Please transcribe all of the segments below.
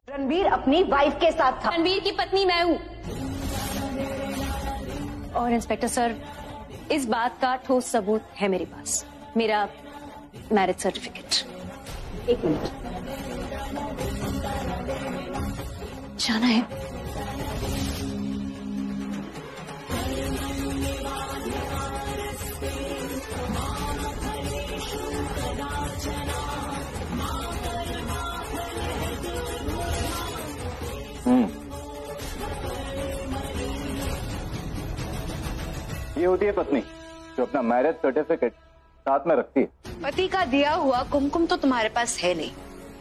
रणबीर अपनी वाइफ के साथ था। रणबीर की पत्नी मैं हूँ। और इंस्पेक्टर सर, इस बात का ठोस सबूत है मेरे पास, मेरा मैरिज सर्टिफिकेट। एक मिनट, जाना है। ये होती है पत्नी जो अपना मैरिज सर्टिफिकेट साथ में रखती है। पति का दिया हुआ कुमकुम तो तुम्हारे पास है नहीं,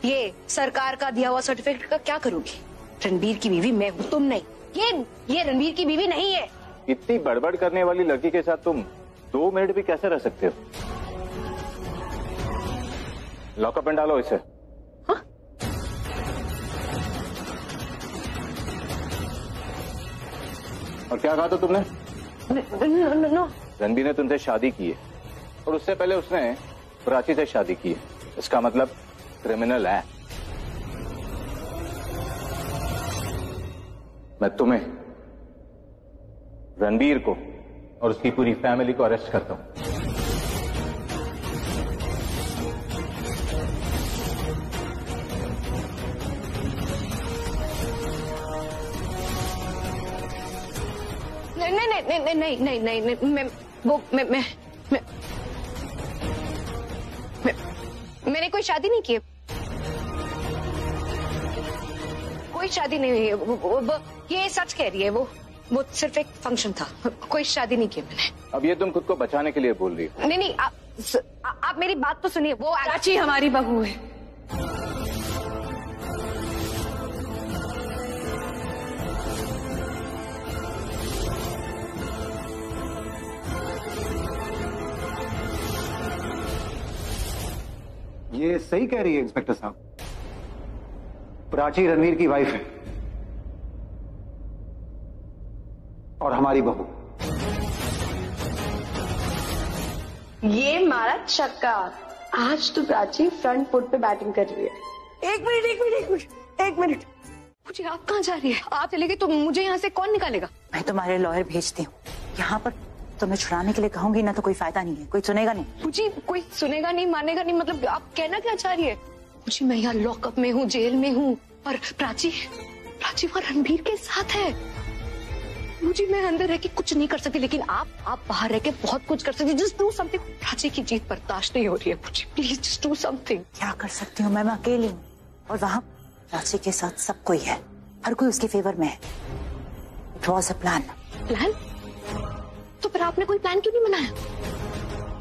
ये सरकार का दिया हुआ सर्टिफिकेट का क्या करोगी? रणबीर की बीवी मैं हूँ, तुम नहीं। ये रणबीर की बीवी नहीं है। इतनी बड़बड़ करने वाली लड़की के साथ तुम 2 मिनट भी कैसे रह सकते हो? लॉकअप में डालो इसे। हाँ? और क्या कहा था तुमने? नो। रणबीर ने तुमसे शादी की है और उससे पहले उसने प्राची से शादी की है। इसका मतलब क्रिमिनल है। मैं तुम्हें, रणबीर को और उसकी पूरी फैमिली को अरेस्ट करता हूं। नहीं, मैंने कोई शादी नहीं की। कोई शादी नहीं हुई है। ये सच कह रही है। वो सिर्फ एक फंक्शन था, कोई शादी नहीं की मैंने। अब ये तुम खुद को बचाने के लिए बोल रही हो? नहीं, आप मेरी बात तो सुनिए। वो प्राची हमारी बहू है। ये सही कह रही है इंस्पेक्टर साहब, प्राची रणवीर की वाइफ है और हमारी बहू। ये मारा छक्का। आज तो प्राची फ्रंट फुट पे बैटिंग कर रही है। एक मिनट। मुझे आप कहाँ जा रही है? आप चलेगी तो मुझे यहाँ से कौन निकालेगा? मैं तुम्हारे लॉयर भेजती हूँ। यहाँ पर तुम्हें छुड़ाने के लिए कहूंगी ना तो कोई फायदा नहीं है, कोई सुनेगा नहीं। मुझे कोई सुनेगा नहीं, मानेगा नहीं, मतलब आप कहना क्या चाह रही है? मुझे, मैं यहाँ लॉकअप में हूँ, जेल में हूँ और प्राची वहाँ रणबीर के साथ है। मुझे, मैं अंदर रह के कुछ नहीं कर सकती, लेकिन आप बाहर रह के बहुत कुछ कर सकती। Just do something. प्राची की जीत बर्दाश्त नहीं हो रही है मुझे, प्लीज जस्ट डू समथिंग। क्या कर सकती हूँ? मैं अकेली हूँ और वहाँ प्राची के साथ सब कोई है, हर कोई उसके फेवर में है। It was a plan. Plan? तो फिर आपने कोई प्लान क्यों नहीं बनाया?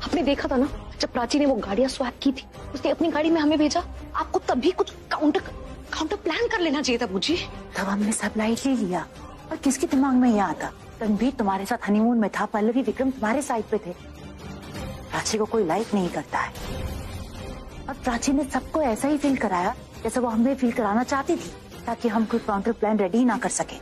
आपने देखा था ना जब प्राची ने वो गाड़ियां स्वैप की थी, उसने अपनी गाड़ी में हमें भेजा। आपको तभी कुछ काउंटर प्लान कर लेना चाहिए था। मुझे तब हमने सब लाइटली लिया। और किसके दिमाग में यह आता? रणबीर तुम्हारे साथ हनीमून में था, पल्लवी विक्रम तुम्हारे साइड पे थे। प्राची को कोई लाइक नहीं करता है और प्राची ने सबको ऐसा ही फील कराया जैसे वो हमें फील कराना चाहती थी, ताकि हम कोई काउंटर प्लान रेडी ना कर सके।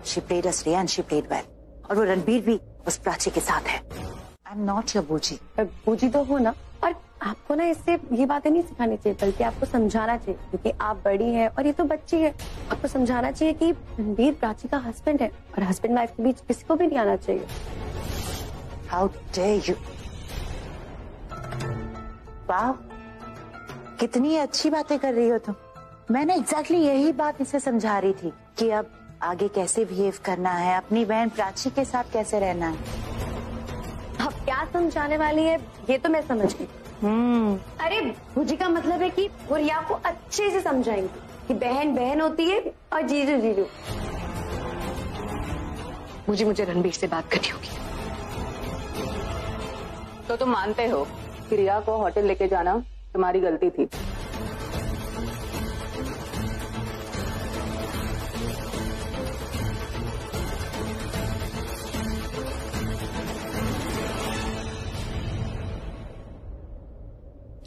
She played us Riya and she played well. और वो रणबीर भी उस प्राची के साथ है। आई एम नॉट योर बूजी। बूजी तो हो ना, और आपको ना इससे ये बातें नहीं सिखानी चाहिए, बल्कि आपको समझाना चाहिए, क्योंकि आप बड़ी है और ये तो बच्ची है। आपको समझाना चाहिए कि रणबीर प्राची का हस्बैंड है और हस्बैंड वाइफ के बीच किसी को भी नहीं आना चाहिए। How dare you. वाह, कितनी अच्छी बातें कर रही हो तुम। मैंने एग्जैक्टली यही बात इसे समझा रही थी कि अब आगे कैसे बिहेव करना है, अपनी बहन प्राची के साथ कैसे रहना है। अब क्या समझाने वाली है ये तो मैं समझ गई। अरे भूजी का मतलब है कि वो रिया को अच्छे से समझाएंगे कि बहन बहन होती है और जीजू जीजू। मुझे रणबीर से बात करनी होगी। तो तुम मानते हो कि रिया को होटल लेके जाना तुम्हारी गलती थी?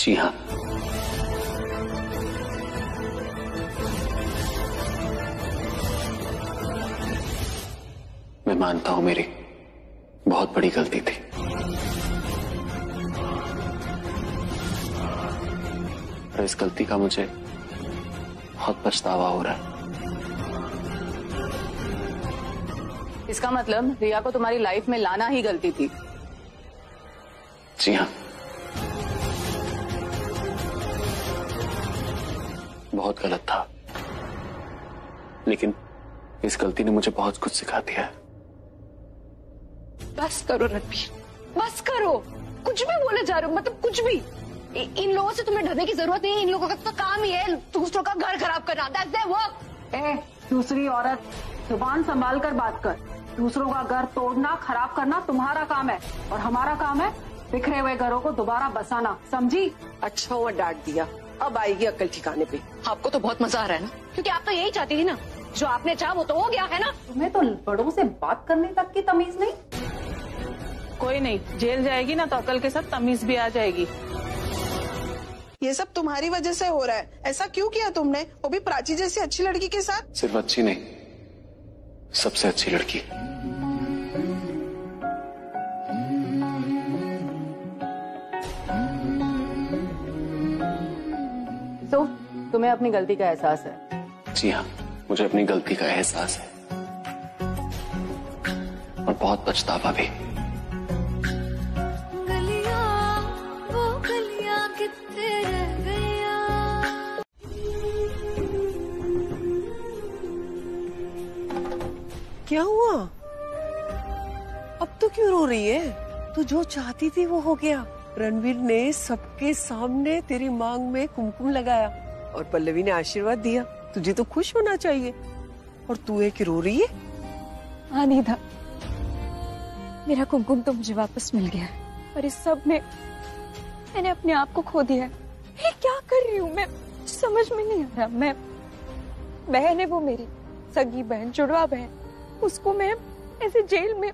जी हाँ। मैं मानता हूं मेरी बहुत बड़ी गलती थी। पर इस गलती का मुझे बहुत पछतावा हो रहा है। इसका मतलब रिया को तुम्हारी लाइफ में लाना ही गलती थी। जी हाँ, बहुत गलत था, लेकिन इस गलती ने मुझे बहुत कुछ सिखा दिया है। बस करो रणबीर, बस करो। कुछ भी बोले जा रहे हो, मतलब कुछ भी। इन लोगों से तुम्हें डरने की जरूरत नहीं है। इन लोगों का तो काम ही है दूसरों का घर खराब करना। That's their work। दूसरी औरत, जुबान संभाल कर बात कर। दूसरों का घर तोड़ना, खराब करना तुम्हारा काम है, और हमारा काम है बिखरे हुए घरों को दोबारा बसाना, समझी? अच्छा हुआ डांट दिया, अब आएगी अक्ल ठिकाने पे। आपको तो बहुत मजा आ रहा है ना, क्योंकि आप तो यही चाहती थी ना। जो आपने चाहा वो तो हो गया है ना। तुम्हें तो बड़ों से बात करने तक की तमीज नहीं। कोई नहीं, जेल जाएगी ना तो अकल के साथ तमीज भी आ जाएगी। ये सब तुम्हारी वजह से हो रहा है। ऐसा क्यों किया तुमने, वो भी प्राची जैसी अच्छी लड़की के साथ? सिर्फ अच्छी नहीं, सबसे अच्छी लड़की। तो तुम्हें अपनी गलती का एहसास है? जी हाँ, मुझे अपनी गलती का एहसास है और बहुत पछतावा भी। क्या हुआ? अब तो क्यों रो रही है? तू जो चाहती थी वो हो गया। रणवीर ने सबके सामने तेरी मांग में कुमकुम लगाया और पल्लवी ने आशीर्वाद दिया। तुझे तो खुश होना चाहिए, और तू है कि रो रही है? हाँ निधा, मेरा कुमकुम तो मुझे वापस मिल गया है, और इस सब में मैंने अपने आप को खो दिया है। ये क्या कर रही हूँ मैं, समझ में नहीं आ रहा। मैं बहन है वो मेरी सगी बहन, जुड़वा बहन, उसको मैं ऐसे जेल में,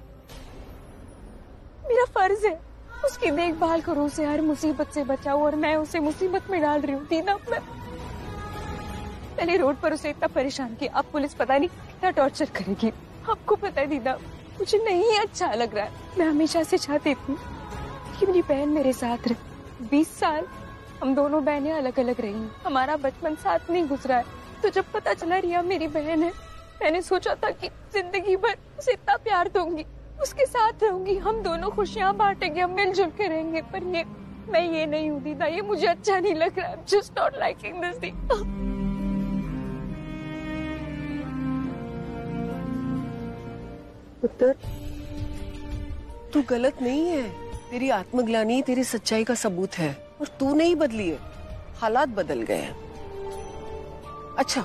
मेरा फर्ज है उसकी देखभाल करूं, उसे हर मुसीबत से बचाऊं, और मैं उसे मुसीबत में डाल रही हूँ। दीदा, मैं पहले रोड पर उसे इतना परेशान किया, अब पुलिस पता नहीं कितना टॉर्चर करेगी। आपको पता है दीदा, मुझे नहीं अच्छा लग रहा है। मैं हमेशा से चाहती थी कि मेरी बहन मेरे साथ रहे। 20 साल हम दोनों बहनें अलग अलग रही, हमारा बचपन साथ नहीं गुजरा है। तो जब पता चला रिया मेरी बहन है, मैंने सोचा था कि जिंदगी भर उसे इतना प्यार दूंगी, उसके साथ रहूंगी, हम दोनों खुशियां बांटेंगे, हम मिलजुल के रहेंगे। पर मैं ये नहीं हूँ दीदा, ये मुझे अच्छा नहीं लग रहा है। Just not liking this thing. पुत्र, तू गलत नहीं है। तेरी आत्मग्लानि तेरी सच्चाई का सबूत है, और तू नहीं बदली है, हालात बदल गए हैं। अच्छा,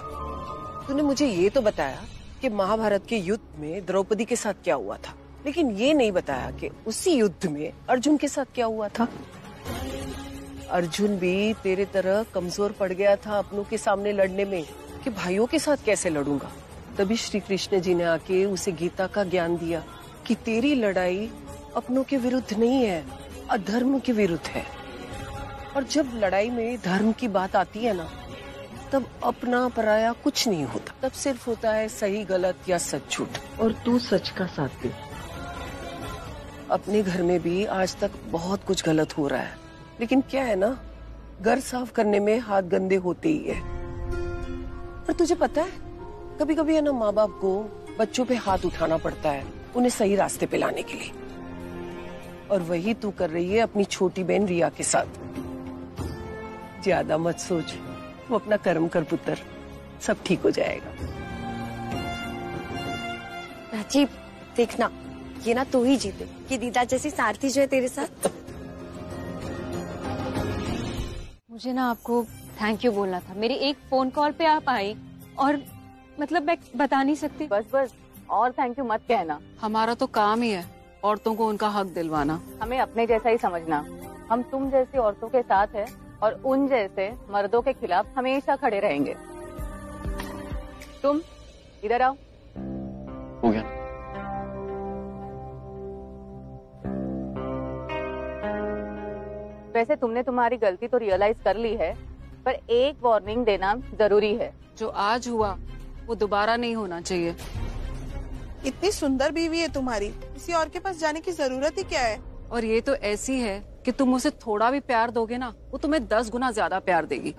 तूने मुझे ये तो बताया कि महाभारत के युद्ध में द्रौपदी के साथ क्या हुआ था, लेकिन ये नहीं बताया कि उसी युद्ध में अर्जुन के साथ क्या हुआ था। अर्जुन भी तेरे तरह कमजोर पड़ गया था अपनों के सामने लड़ने में, कि भाइयों के साथ कैसे लड़ूंगा। तभी श्री कृष्ण जी ने आके उसे गीता का ज्ञान दिया कि तेरी लड़ाई अपनों के विरुद्ध नहीं है, अधर्म के विरुद्ध है। और जब लड़ाई में धर्म की बात आती है ना, तब अपना पराया कुछ नहीं होता, तब सिर्फ होता है सही गलत या सच झूठ। और तू सच का साथ दे। अपने घर में भी आज तक बहुत कुछ गलत हो रहा है, लेकिन क्या है ना, घर साफ करने में हाथ गंदे होते ही है। और तुझे पता है, कभी कभी है ना, माँ बाप को बच्चों पे हाथ उठाना पड़ता है उन्हें सही रास्ते पे लाने के लिए। और वही तू कर रही है अपनी छोटी बहन रिया के साथ। ज्यादा मत सोच, वो अपना कर्म कर पुत्र, सब ठीक हो जाएगा। प्राची, देखना, ये ना तू ही जीते, कि दीदा जैसी सारथी जो है तेरे साथ। मुझे ना आपको थैंक यू बोलना था। मेरी एक फोन कॉल पे आप आई, और मतलब मैं बता नहीं सकती। बस और थैंक यू मत कहना। हमारा तो काम ही है औरतों को उनका हक दिलवाना। हमें अपने जैसा ही समझना। हम तुम जैसी औरतों के साथ है, और उन जैसे मर्दों के खिलाफ हमेशा खड़े रहेंगे। तुम इधर आओ। हो गया। वैसे तुमने तुम्हारी गलती तो रियलाइज कर ली है, पर एक वार्निंग देना जरूरी है। जो आज हुआ वो दोबारा नहीं होना चाहिए। इतनी सुंदर बीवी है तुम्हारी, किसी और के पास जाने की जरूरत ही क्या है? और ये तो ऐसी है कि तुम उसे थोड़ा भी प्यार दोगे ना, वो तुम्हें 10 गुना ज्यादा प्यार देगी।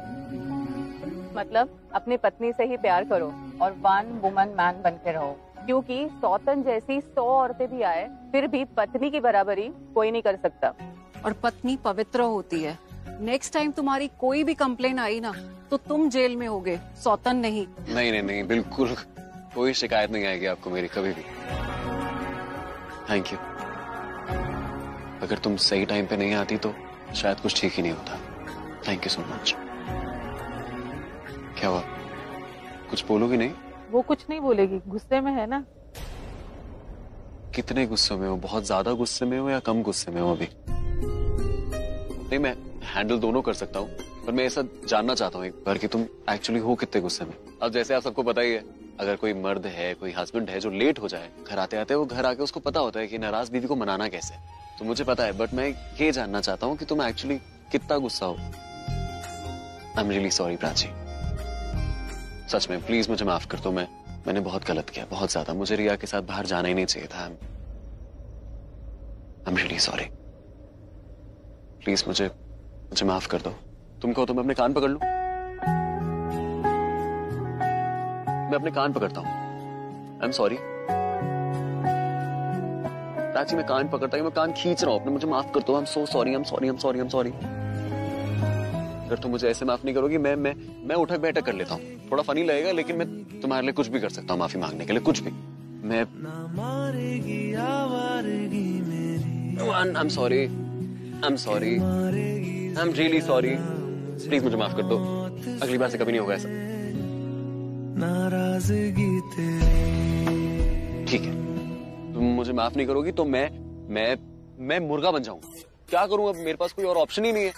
मतलब अपनी पत्नी से ही प्यार करो और 1 वुमन मैन बन के रहो, क्योंकि सौतन जैसी 100 औरतें भी आए फिर भी पत्नी की बराबरी कोई नहीं कर सकता। और पत्नी पवित्र होती है। नेक्स्ट टाइम तुम्हारी कोई भी कंप्लेन आई ना तो तुम जेल में होगे, सौतन नहीं। नहीं नहीं नहीं, बिल्कुल कोई शिकायत नहीं आएगी आपको मेरी कभी भी। Thank you. अगर तुम सही टाइम पे नहीं आती तो शायद कुछ ठीक ही नहीं होता। Thank you so much. क्या हुआ, कुछ बोलोगी नहीं? वो कुछ नहीं बोलेगी, गुस्से में है ना। कितने गुस्से में हो? बहुत ज्यादा गुस्से में हो या कम गुस्से में हो अभी? नहीं, मैं हैंडल दोनों कर सकता हूँ, पर मैं ऐसा जानना चाहता हूँ एक बार कि तुम एक्चुअली हो कितने गुस्से में। अब जैसे आप सबको पता ही है, अगर कोई मर्द है, कोई हस्बैंड है जो लेट हो जाए घर आते आते, वो घर आके उसको पता होता है कि नाराज बीवी को मनाना कैसे। तो मुझे पता है, बट मैं ये जानना चाहता हूँ कि तुम एक्चुअली कितना गुस्सा हो। I am really sorry Prachi, सच में प्लीज मुझे माफ कर दो। मैंने बहुत गलत किया, बहुत ज्यादा। मुझे रिया के साथ बाहर जाना ही नहीं चाहिए था। आई एम रियली सॉरी। प्लीज मुझे माफ कर दो। तुम कहो तो मैं अपने कान पकड़ लूं? मैं अपने कान पकड़ता हूं। आई एम सॉरी प्राची, मैं कान पकड़ता हूं, मैं कान खींच रहा हूं अपने। मुझे माफ कर दो। I am so sorry, I am sorry, I am sorry, I am sorry. अगर तुम मुझे ऐसे माफ नहीं करोगी, मैं उठक बैठक कर लेता हूँ। थोड़ा फनी लगेगा, लेकिन मैं तुम्हारे लिए कुछ भी कर सकता हूँ माफी मांगने के लिए, कुछ भी। मैं I am sorry, I am sorry, I am really sorry. Please मुझे माफ कर दो, अगली बार से कभी नहीं होगा ऐसा। ठीक है, तुम मुझे माफ नहीं करोगी तो मैं मुर्गा बन जाऊंगा। क्या करूं अब, मेरे पास कोई और ऑप्शन ही नहीं है।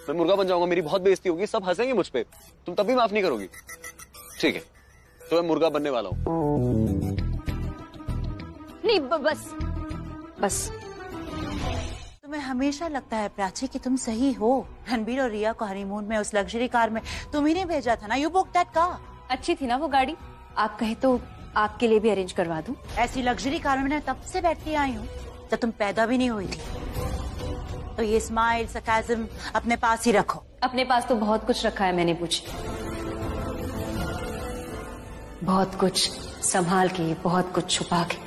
मैं मुर्गा बन जाऊंगा, मेरी बहुत बेइज्जती होगी, सब हंसेंगे मुझ पे। तुम तब भी माफ नहीं करोगी? ठीक है, तो मैं मुर्गा बनने वाला हूं। नहीं, बस तुम्हें हमेशा लगता है प्राची कि तुम सही हो। रणबीर और रिया को हनीमून में उस लग्जरी कार में तुम ही ने भेजा था ना। You book that car. अच्छी थी ना वो गाड़ी, आप कहे तो आपके लिए भी अरेंज करवा दूं। ऐसी लग्जरी कार में मैं तब से बैठती आई हूँ जब तुम पैदा भी नहीं हुई थी। तो ये स्माइल सरकाज़म अपने पास ही रखो। अपने पास तो बहुत कुछ रखा है मैंने, पूछी बहुत कुछ संभाल के, बहुत कुछ छुपा के।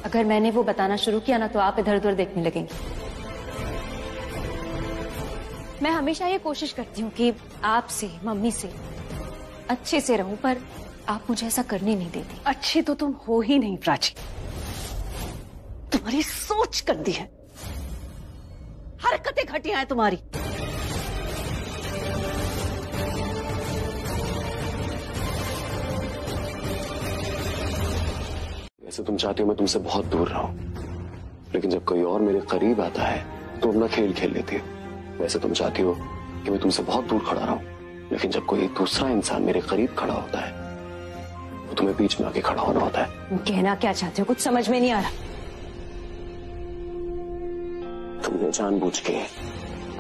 अगर मैंने वो बताना शुरू किया ना तो आप इधर उधर देखने लगेंगे। मैं हमेशा ये कोशिश करती हूँ कि आपसे, मम्मी से अच्छे से रहूं, पर आप मुझे ऐसा करने नहीं देती। अच्छी तो तुम हो ही नहीं प्राची, तुम्हारी सोच गंदी है, हरकतें घटिया हैं तुम्हारी। वैसे तुम चाहती हो मैं तुमसे बहुत दूर रहूं, लेकिन जब कोई और मेरे करीब आता है तो अपना खेल खेल लेती है। वैसे तुम चाहती हो कि मैं तुमसे बहुत दूर खड़ा रहूं, लेकिन जब कोई दूसरा इंसान मेरे करीब खड़ा होता है तो तुम्हें बीच में आके खड़ा होना होता है। कहना क्या चाहते हो, कुछ समझ में नहीं आ रहा। तुमने जानबूझ के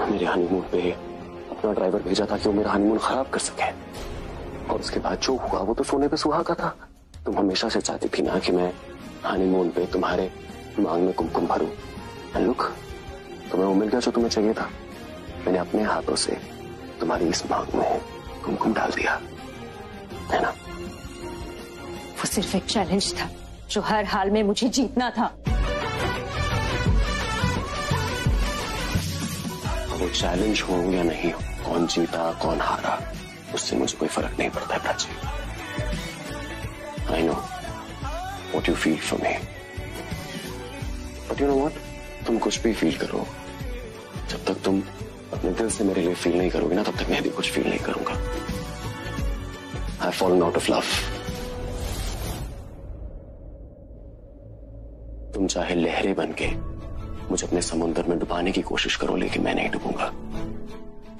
मेरे हनीमून पे अपना ड्राइवर भेजा था कि वो मेरा हनीमून खराब कर सके, और उसके बाद जो हुआ वो तो सोने पे सुहागा था। तुम हमेशा से चाहती थी ना कि मैं हनीमून पे तुम्हारे मांग में कुमकुम भरूं। लुक, तुम्हें वो मिल गया जो तुम्हें चाहिए था। मैंने अपने हाथों से तुम्हारी इस मांग में कुमकुम डाल दिया, है ना? वो सिर्फ एक चैलेंज था जो हर हाल में मुझे जीतना था। वो चैलेंज हो या नहीं हो, कौन जीता कौन हारा, उससे मुझे कोई फर्क नहीं पड़ता है Prachi. I know what you feel for me, but you know what? तुम कुछ भी फील करो, जब तक तुम अपने दिल से मेरे लिए फील नहीं करोगे ना, तब तक मैं भी कुछ फील नहीं करूंगा। I've fallen out of love. तुम चाहे लहरें बन के मुझे अपने समुद्र में डुबाने की कोशिश करो, लेकिन मैं नहीं डूबूंगा,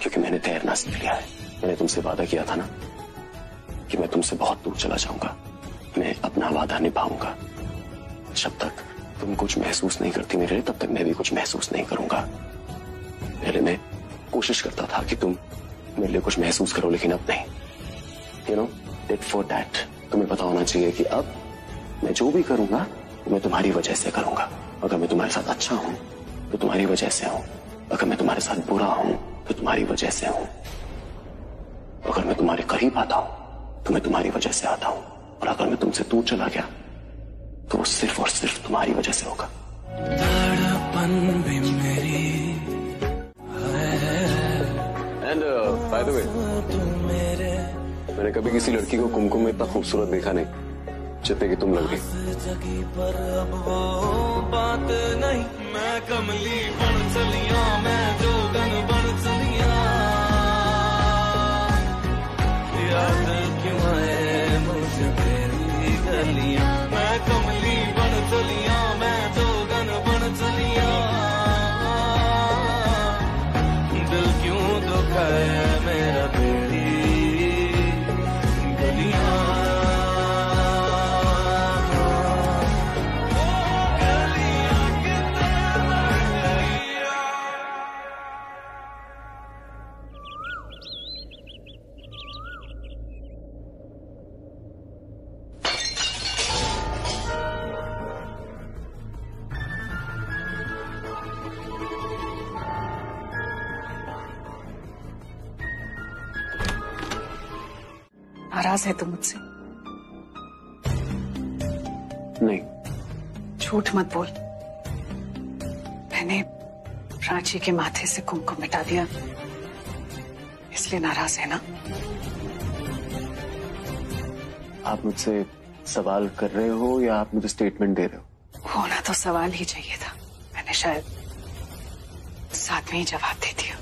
क्योंकि मैंने तैरना सीख लिया है। मैंने तुमसे वादा किया था ना कि मैं तुमसे बहुत दूर चला जाऊंगा। मैं अपना वादा निभाऊंगा। जब तक तुम कुछ महसूस नहीं करती मेरे लिए, तब तक मैं भी कुछ महसूस नहीं करूंगा। पहले मैं कोशिश करता था कि तुम मेरे लिए कुछ महसूस करो, लेकिन अब नहीं। You know, tit for tat. तुम्हें पता होना चाहिए कि अब मैं जो भी करूंगा मैं तुम्हारी वजह से करूंगा। अगर मैं तुम्हारे साथ अच्छा हूं तो तुम्हारी वजह से हूं, अगर मैं तुम्हारे साथ बुरा हूं तो तुम्हारी वजह से हूं, अगर मैं तुम्हारे करीब आता हूं तो मैं तुम्हारी वजह से आता हूं, और अगर मैं तुमसे दूर चला गया तो वो सिर्फ और सिर्फ तुम्हारी वजह से होगा। एंड बाय द वे, मैंने कभी किसी लड़की को कुमकुम में इतना खूबसूरत देखा नहीं जितने की तुम लग गई। बात नहीं, मैं कमली बन चलिया, मैं जोगन बन चलिया, याद क्यों है मुझे तेरी गलियां, मैं कमली बन चलिया, मैं जोगन बन चलिया, दिल क्यों दुखाए मेरा तेरी गलियां। नाराज है तुम मुझसे? नहीं। झूठ मत बोल। मैंने प्राची के माथे से कुमकुम मिटा दिया, इसलिए नाराज है ना? आप मुझसे सवाल कर रहे हो या आप मुझे स्टेटमेंट दे रहे हो? होना तो सवाल ही चाहिए था, मैंने शायद साथ में ही जवाब दे दिया।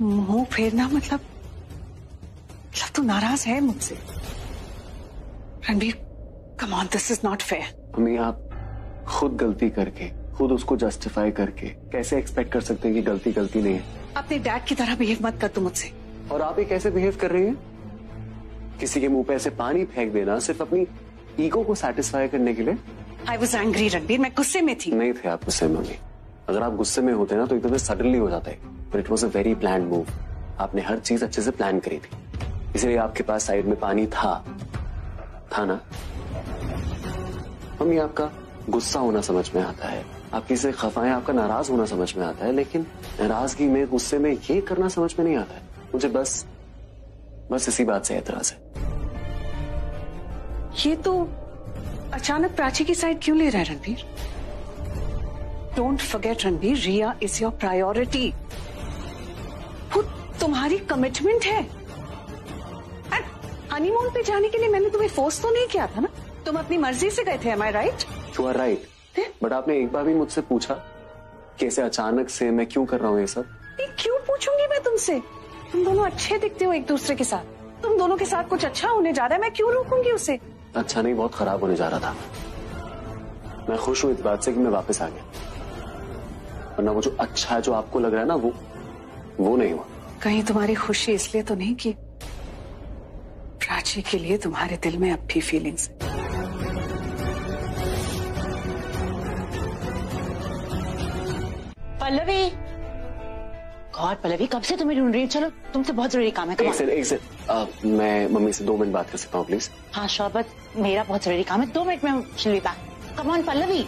मुंह फेरना मतलब तू नाराज है मुझसे? Ranbir, come on, this is not fair. Mummy, आप खुद गलती करके, खुद उसको जस्टिफाई करके कैसे एक्सपेक्ट कर सकते हैं कि गलती गलती नहीं है? अपने डैड की तरह बिहेव मत कर तू मुझसे। और आप ही कैसे बिहेव कर रही हैं? किसी के मुंह पे ऐसे पानी फेंक देना सिर्फ अपनी ईगो को सेटिस्फाई करने के लिए। आई वॉज एंग्री रणबीर, मैं गुस्से में थी। नहीं थे आप गुस्से में मम्मी। अगर आप गुस्से में होते ना तो एकदम से सडनली हो जाता है, but it was a very planned move. आपने हर चीज अच्छे से प्लान करी थी, इसलिए आपके पास साइड में पानी था ना? मम्मी, आपका गुस्सा होना समझ में आता है, आप किसी से खफा है, आपका नाराज होना समझ में आता है, लेकिन नाराजगी में, गुस्से में ये करना समझ में नहीं आता है। मुझे बस इसी बात से एतराज है। ये तो अचानक प्राची की साइड क्यों ले रहा है Ranbir? Don't forget Ranbir, Riya is your priority. वो तुम्हारी कमिटमेंट है। हनीमून पे जाने के लिए मैंने तुम्हें फोर्स तो नहीं किया था ना, तुम अपनी मर्जी से गए थे। Am I right? You are right, but आपने एक बार भी मुझसे पूछा कैसे अचानक से मैं क्यों कर रहा हूँ ये सब? क्यों पूछूंगी मैं तुमसे? तुम दोनों अच्छे दिखते हो एक दूसरे के साथ, तुम दोनों के साथ कुछ अच्छा होने जा रहा है, मैं क्यों रोकूंगी उसे? अच्छा नहीं, बहुत खराब होने जा रहा था। मैं खुश हूँ इस बात से कि मैं वापस आ गया, वरना वो जो अच्छा है जो आपको लग रहा है ना, वो नहीं हुआ। कहीं तुम्हारी खुशी इसलिए तो नहीं कि प्राची के लिए तुम्हारे दिल में अब भी फीलिंग्स है? पल्लवी, गॉड पल्लवी, कब से तुम्हें ढूंढ रही हूँ। चलो, तुमसे बहुत जरूरी काम है। एक सेकंड, मैं मम्मी से 2 मिनट बात कर सकता हूँ प्लीज? हाँ शौबत, मेरा बहुत जरूरी काम है, 2 मिनट में Shilpi back. Come on Pallavi.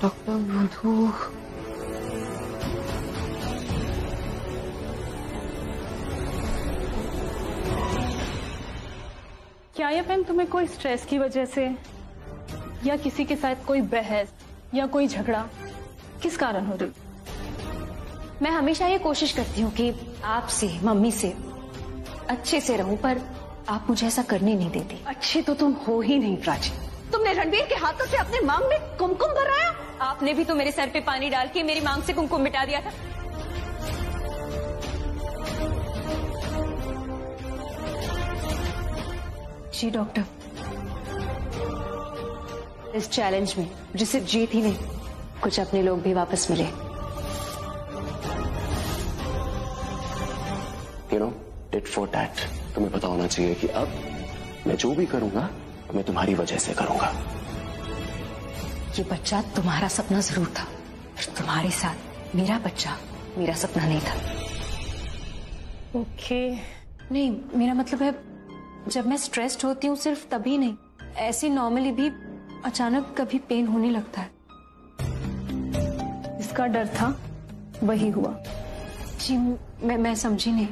Doctor Madhu, क्या ये मैम तुम्हें कोई स्ट्रेस की वजह से या किसी के साथ कोई बहस या कोई झगड़ा किस कारण हो रही? मैं हमेशा ये कोशिश करती हूँ कि आपसे, मम्मी से अच्छे से रहूं, पर आप मुझे ऐसा करने नहीं देती। अच्छे तो तुम हो ही नहीं प्राची। तुमने रणबीर के हाथों से अपने मांग में कुमकुम भराया। आपने भी तो मेरे सर पे पानी डाल के मेरी मांग से कुमकुम मिटा दिया था। जी डॉक्टर, इस चैलेंज में मुझे सिर्फ जीत ही नहीं, कुछ अपने लोग भी वापस मिले। You know, tit for tat. तुम्हें पता होना चाहिए कि अब मैं जो भी करूंगा मैं तुम्हारी वजह से करूंगा। ये बच्चा तुम्हारा सपना जरूर था, पर तुम्हारे साथ मेरा बच्चा मेरा सपना नहीं था। ओके। नहीं, मेरा मतलब है जब मैं स्ट्रेस्ड होती हूँ सिर्फ तभी नहीं, ऐसे नॉर्मली भी अचानक कभी पेन होने लगता है। इसका डर था, वही हुआ। जी मैं समझी नहीं।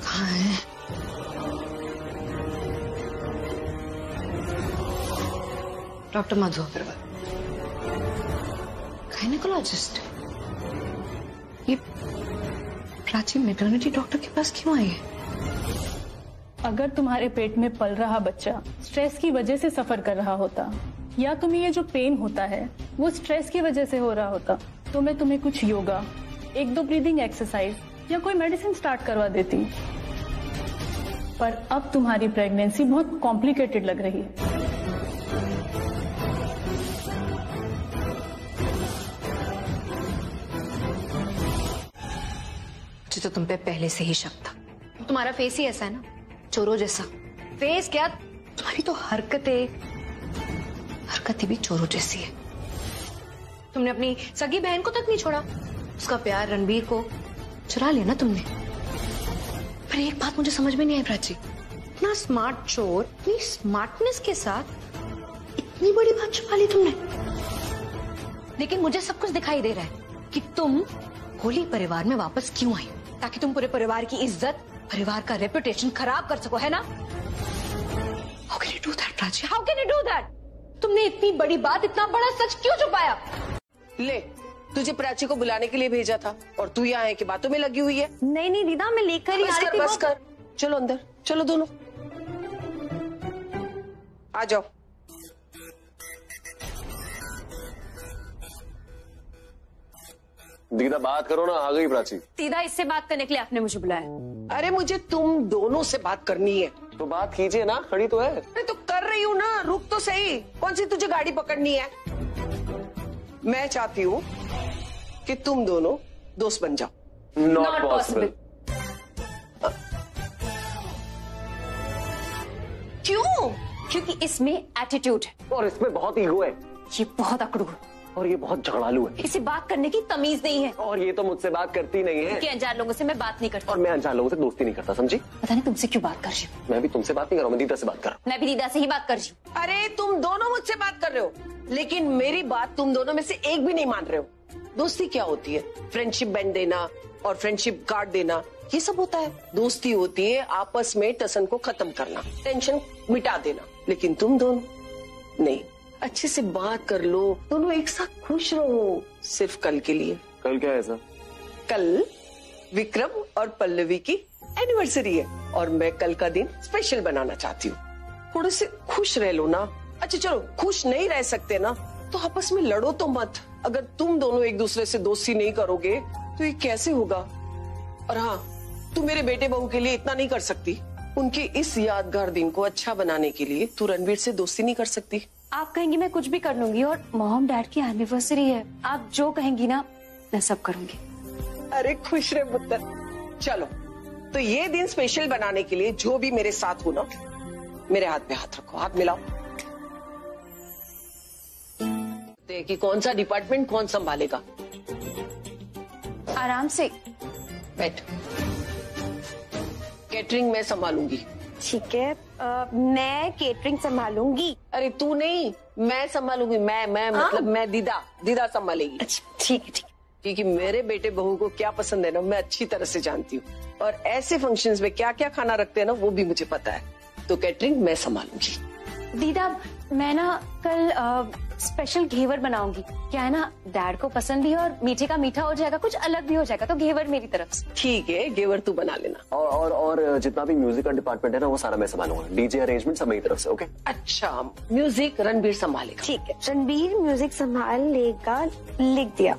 कहाँ है? डॉक्टर मधु अग्रवाल, गायनेकोलॉजिस्ट। ये प्राची मैटरनिटी डॉक्टर के पास क्यों आई है? अगर तुम्हारे पेट में पल रहा बच्चा स्ट्रेस की वजह से सफर कर रहा होता, या तुम्हें ये जो पेन होता है वो स्ट्रेस की वजह से हो रहा होता, तो मैं तुम्हें कुछ योगा, 1-2 ब्रीदिंग एक्सरसाइज या कोई मेडिसिन स्टार्ट करवा देती। पर अब तुम्हारी प्रेगनेंसी बहुत कॉम्प्लिकेटेड लग रही है। मुझे तो तुम पे पहले से ही शक था। तुम्हारा फेस ही ऐसा है ना, चोरों जैसा। फेस क्या, तुम्हारी तो हरकतें भी चोरों जैसी है। तुमने अपनी सगी बहन को तक नहीं छोड़ा, उसका प्यार रणबीर को चुरा लिया ना तुमने। पर एक बात मुझे समझ में नहीं आई प्राची, इतना स्मार्ट चोर इतनी स्मार्टनेस के साथ इतनी बड़ी बात छुपा ली तुमने। लेकिन मुझे सब कुछ दिखाई दे रहा है कि तुम होली परिवार में वापस क्यों आई, ताकि तुम पूरे परिवार की इज्जत, परिवार का रेपुटेशन खराब कर सको, है ना? How can you do that, Prachi? How can you do that? तुमने इतनी बड़ी बात, इतना बड़ा सच क्यों छुपाया? ले, तुझे प्राची को बुलाने के लिए भेजा था और तू यहाँ है कि बातों में लगी हुई है। नहीं दीदा, मैं लेकर ही आ रही थी। बस कर, चलो अंदर, चलो दोनों आ जाओ। दीदा बात करो ना, आ गई प्राची। दीदा, इससे बात करने के लिए आपने मुझे बुलाया? अरे मुझे तुम दोनों से बात करनी है। तो बात कीजिए ना, खड़ी तो है। अरे तो कर रही हूँ ना, रुक तो सही। कौन सी तुझे गाड़ी पकड़नी है? मैं चाहती हूँ कि तुम दोनों दोस्त बन जाओ। Not possible. क्यों? क्योंकि इसमें एटीट्यूड है और इसमें बहुत ईगो है। ये बहुत अकड़ू है और ये बहुत झगड़ालू है। इसे बात करने की तमीज नहीं है। और ये तो मुझसे बात करती नहीं है। कि अनजान लोगों से मैं बात नहीं करती। और मैं अनजान लोगों से दोस्ती नहीं करता, समझी? पता नहीं तुमसे क्यों बात कर रही हूँ। मैं भी तुमसे बात नहीं कर रहा हूँ, मैं दीदा से बात कर रहा हूँ। मैं भी दीदा से ही बात कर रही हूँ। अरे तुम दोनों मुझसे बात कर रहे हो, लेकिन मेरी बात तुम दोनों में से एक भी नहीं मान रहे हो। दोस्ती क्या होती है? फ्रेंडशिप बैंड देना और फ्रेंडशिप कार्ड देना, ये सब होता है। दोस्ती होती है आपस में टसन को खत्म करना, टेंशन मिटा देना। लेकिन तुम दोनों नहीं, अच्छे से बात कर लो, दोनों एक साथ खुश रहो, सिर्फ कल के लिए। कल क्या है ऐसा? कल विक्रम और पल्लवी की एनिवर्सरी है और मैं कल का दिन स्पेशल बनाना चाहती हूँ। थोड़े से खुश रह लो ना। अच्छा चलो, खुश नहीं रह सकते ना तो आपस में लड़ो तो मत। अगर तुम दोनों एक दूसरे से दोस्ती नहीं करोगे तो ये कैसे होगा? और हाँ, तू मेरे बेटे बहू के लिए इतना नहीं कर सकती। उनके इस यादगार दिन को अच्छा बनाने के लिए तू रणवीर से दोस्ती नहीं कर सकती? आप कहेंगी मैं कुछ भी कर लूंगी, और मॉम डैड की एनिवर्सरी है, आप जो कहेंगी ना मैं सब करूंगी। अरे खुश रहे पुत्र। चलो, तो ये दिन स्पेशल बनाने के लिए जो भी मेरे साथ हो ना, मेरे हाथ पे हाथ रखो, हाथ मिलाओ। कि कौन सा डिपार्टमेंट कौन संभालेगा? आराम से बैठ। कैटरिंग मैं संभालूंगी। ठीक है, मैं केटरिंग संभालूंगी। अरे तू नहीं, मैं संभालूंगी। मैं मतलब मैं दीदा संभालेगी। अच्छा ठीक है, ठीक है। क्योंकि मेरे बेटे बहू को क्या पसंद है ना, मैं अच्छी तरह से जानती हूँ, और ऐसे फंक्शंस में क्या क्या खाना रखते हैं ना, वो भी मुझे पता है। तो कैटरिंग मैं संभालूंगी। दीदा, मैं ना कल स्पेशल घेवर बनाऊंगी। क्या है ना, डैड को पसंद भी है और मीठे का मीठा हो जाएगा, कुछ अलग भी हो जाएगा, तो घेवर मेरी तरफ से। ठीक है, घेवर तू बना लेना। और जितना भी म्यूजिक का डिपार्टमेंट है ना, वो सारा मैं संभालूंगा। डीजे अरेंजमेंट सब मेरी तरफ से। ओके? अच्छा, म्यूजिक रणबीर संभालेगा। ठीक है, रणबीर म्यूजिक संभाल लेगा, लिख दिया।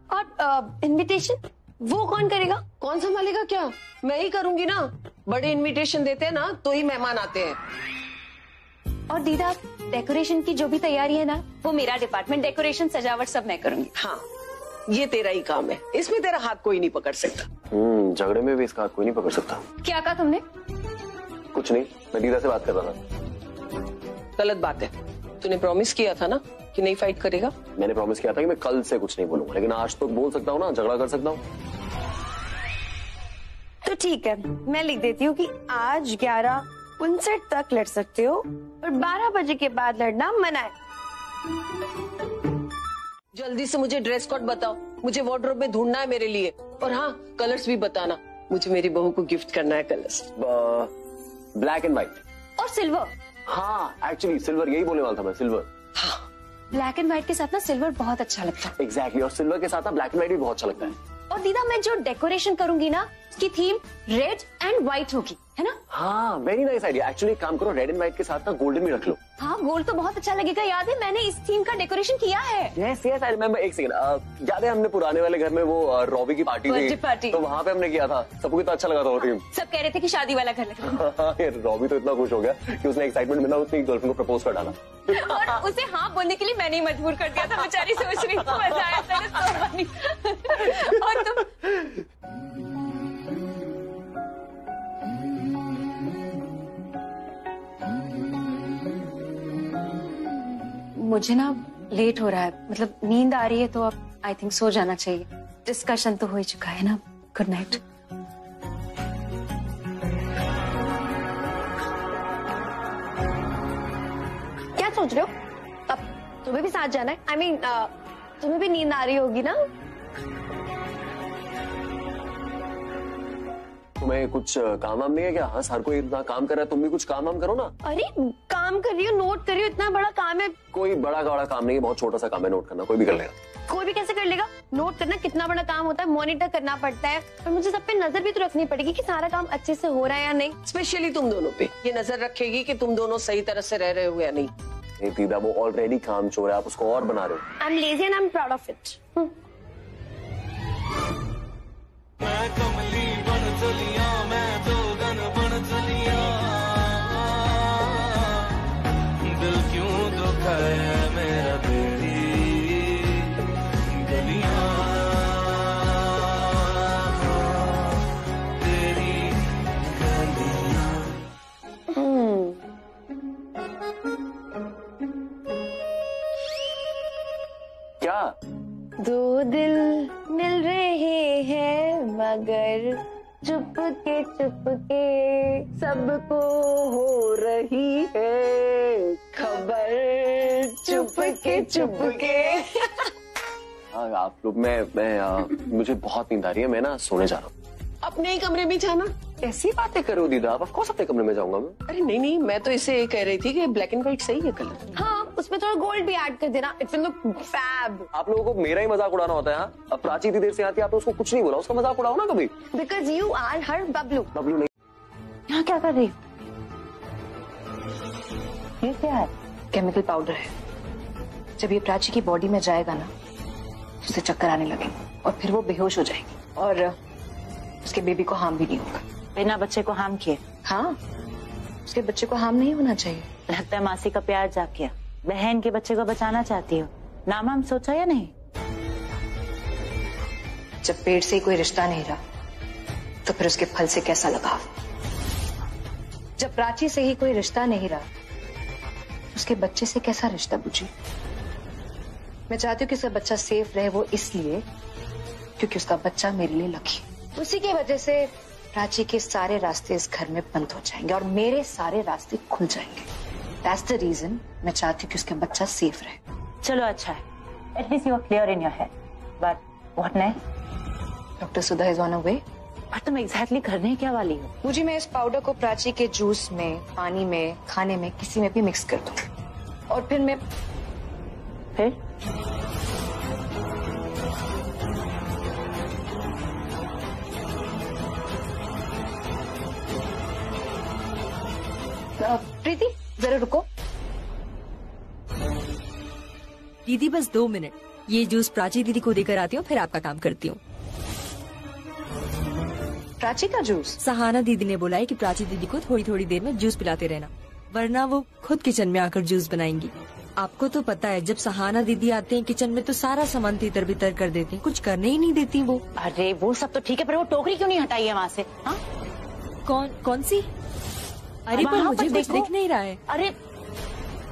और इनविटेशन वो कौन करेगा? कौन संभालेगा? क्या मैं ही करूंगी ना। बड़े इनविटेशन देते हैं ना तो ही मेहमान आते हैं। और दीदा, डेकोरेशन की जो भी तैयारी है ना, वो मेरा डिपार्टमेंट, डेकोरेशन सजावट सब मैं करूंगी। हाँ, ये तेरा ही काम है, इसमें तेरा हाथ कोई नहीं पकड़ सकता। झगड़े में भी इसका हाथ कोई नहीं पकड़ सकता। क्या कहा तुमने? कुछ नहीं, मैं दीदा से बात कर रहा था। गलत बात है, तूने प्रॉमिस किया था ना कि नहीं फाइट करेगा। मैंने प्रॉमिस किया था कि मैं कल से कुछ नहीं बोलूंगा, लेकिन आज तो बोल सकता हूँ ना, झगड़ा कर सकता हूँ। तो ठीक है, मैं लिख देती हूँ कि आज 11:59 तक लड़ सकते हो और 12 बजे के बाद लड़ना मना है। जल्दी से मुझे ड्रेस कोड बताओ, मुझे वार्डरोब में ढूंढना है मेरे लिए। और हाँ, कलर्स भी बताना, मुझे मेरी बहू को गिफ्ट करना है कलर्स। ब्लैक एंड व्हाइट और सिल्वर। हाँ, एक्चुअली सिल्वर, यही बोलने वाला था मैं, सिल्वर। हाँ, ब्लैक एंड व्हाइट के साथ ना सिल्वर बहुत अच्छा लगता है। एग्जैक्टली, और सिल्वर के साथ ना ब्लैक एंड व्हाइट भी बहुत अच्छा लगता है। और दीदा, मैं जो डेकोरेशन करूंगी ना, उसकी थीम रेड एंड व्हाइट होगी, है ना? हाँ, वेरी नाइस आइडिया। एक्चुअली काम करो, रेड एंड व्हाइट के साथ ना गोल्डन भी रख लो। हाँ, गोल्ड तो बहुत अच्छा लगेगा। याद है, मैंने इस थीम का डेकोरेशन किया है। Yes yes, I remember. एक सेकंड, याद है हमने पुराने वाले घर में वो रॉबी की पार्टी थी, तो वहाँ पे हमने किया था, सबको कितना अच्छा लगा था वो थीम। सब कह रहे थे कि शादी वाला घर लगा। रॉबी तो इतना खुश हो गया कि उसने एक्साइटमेंट में ना उसकी गर्लफ्रेंड को प्रपोज कर डाला। और उसे हाँ बोलने के लिए मैंने ही मजबूर कर दिया था। बेचारी सोच रही थी मजा आया था। और तुम मुझे ना लेट हो रहा है, मतलब नींद आ रही है, तो अब आई थिंक सो जाना चाहिए। डिस्कशन तो हो ही चुका है ना। Good night. क्या सोच रहे हो? अब तुम्हें भी साथ जाना है? आई मीन तुम्हें भी नींद आ रही होगी ना? तुम्हें कुछ काम वाम नहीं है क्या? हाँ, हर कोई इतना काम कर रहा है, तुम भी कुछ काम वाम करो ना। अरे काम कर रही हो, नोट कर रही हो, इतना बड़ा काम है। कोई बड़ा काम नहीं है, बहुत छोटा सा काम है नोट करना, कोई भी कर लेगा। कोई भी कैसे कर लेगा? नोट करना कितना बड़ा काम होता है, मॉनिटर करना पड़ता है, और मुझे सब पे नजर भी तो रखनी पड़ेगी कि सारा काम अच्छे से हो रहा है या नहीं। स्पेशली तुम दोनों पे ये नजर रखेगी कि तुम दोनों सही तरह से रह रहे हो या नहीं। दीदा, वो ऑलरेडी काम चोर है, आप उसको और बना रहे हो। I am lazy and I am proud of it. मैं कमली बन चलिया, मैं जोगन बन चलिया, दिल क्यों दुखाए मेरा तेरी गलियां, तेरी गलियां। क्या? दो दिल मिल रहे हैं मगर चुपके चुपके सबको हो रही है खबर, चुपके चुपके। हाँ, आप लोग, मुझे बहुत नींद आ रही है, मैं ना सोने जा रहा हूँ। अपने ही कमरे में जाना। ऐसी बातें करो दीदा, आप ऑफ कोर्स अपने कमरे में जाऊंगा मैं। अरे नहीं, मैं तो इसे कह रही थी कि ब्लैक एंड व्हाइट सही है कलर। हाँ, उसमें थोड़ा गोल्ड भी ऐड कर देना, इट विल लुक फैब। आप लोगों को मेरा ही मजाक उड़ाना होता है। हाँ, अब प्राची इतनी देर से आती है, आपने उसको कुछ नहीं बोला, उसका मजाक उड़ाओ ना कभी। बिकॉज यू आर हर बबलू। बबलू नहीं। यहाँ क्या कर रही हो? ये क्या है? केमिकल पाउडर है। जब ये प्राची की बॉडी में जाएगा ना, उसे चक्कर आने लगेंगे और फिर वो बेहोश हो जाएगी और उसके बेबी को हार्म भी नहीं होगा। बिना बच्चे को हार्म किए? हाँ, उसके बच्चे को हार्म नहीं होना चाहिए। लगता है मासी का प्यार जाग गया। बहन के बच्चे को बचाना चाहती हो। नाम हम सोचा या नहीं? जब पेट से ही कोई रिश्ता नहीं रहा तो फिर उसके फल से कैसा लगाव? जब प्राची से ही कोई रिश्ता नहीं रहा, उसके बच्चे से कैसा रिश्ता बुझी? मैं चाहती हूँ कि उसका बच्चा सेफ रहे, वो इसलिए क्योंकि उसका बच्चा मेरे लिए लकी। उसी की वजह से प्राची के सारे रास्ते इस घर में बंद हो जाएंगे और मेरे सारे रास्ते खुल जाएंगे। That's the reason मैं चाहती हूँ कि उसका बच्चा सेफ रहे। चलो अच्छा है, at least you are clear in your head, but what next? Doctor Sudha is on a way. और तुम एग्जैक्टली करने क्या वाली हो? मुझे मैं इस पाउडर को प्राची के जूस में, पानी में, खाने में, किसी में भी मिक्स कर दूं और फिर मैं प्रीति जरा रुको। दीदी बस 2 मिनट, ये जूस प्राची दीदी को देकर आती हूँ, फिर आपका काम करती हूँ। प्राची का जूस? सहाना दीदी ने बोला है कि प्राची दीदी को थोड़ी थोड़ी देर में जूस पिलाते रहना, वरना वो खुद किचन में आकर जूस बनाएंगी। आपको तो पता है जब सहाना दीदी आते हैं किचन में तो सारा सामान तितर बितर कर देती हैं, कुछ करने ही नहीं देती वो। अरे वो सब तो ठीक है, पर वो टोकरी क्यों नहीं हटाई है वहाँ से? हाँ कौन सी? अरे पर मुझे कुछ दिख नहीं रहा है। अरे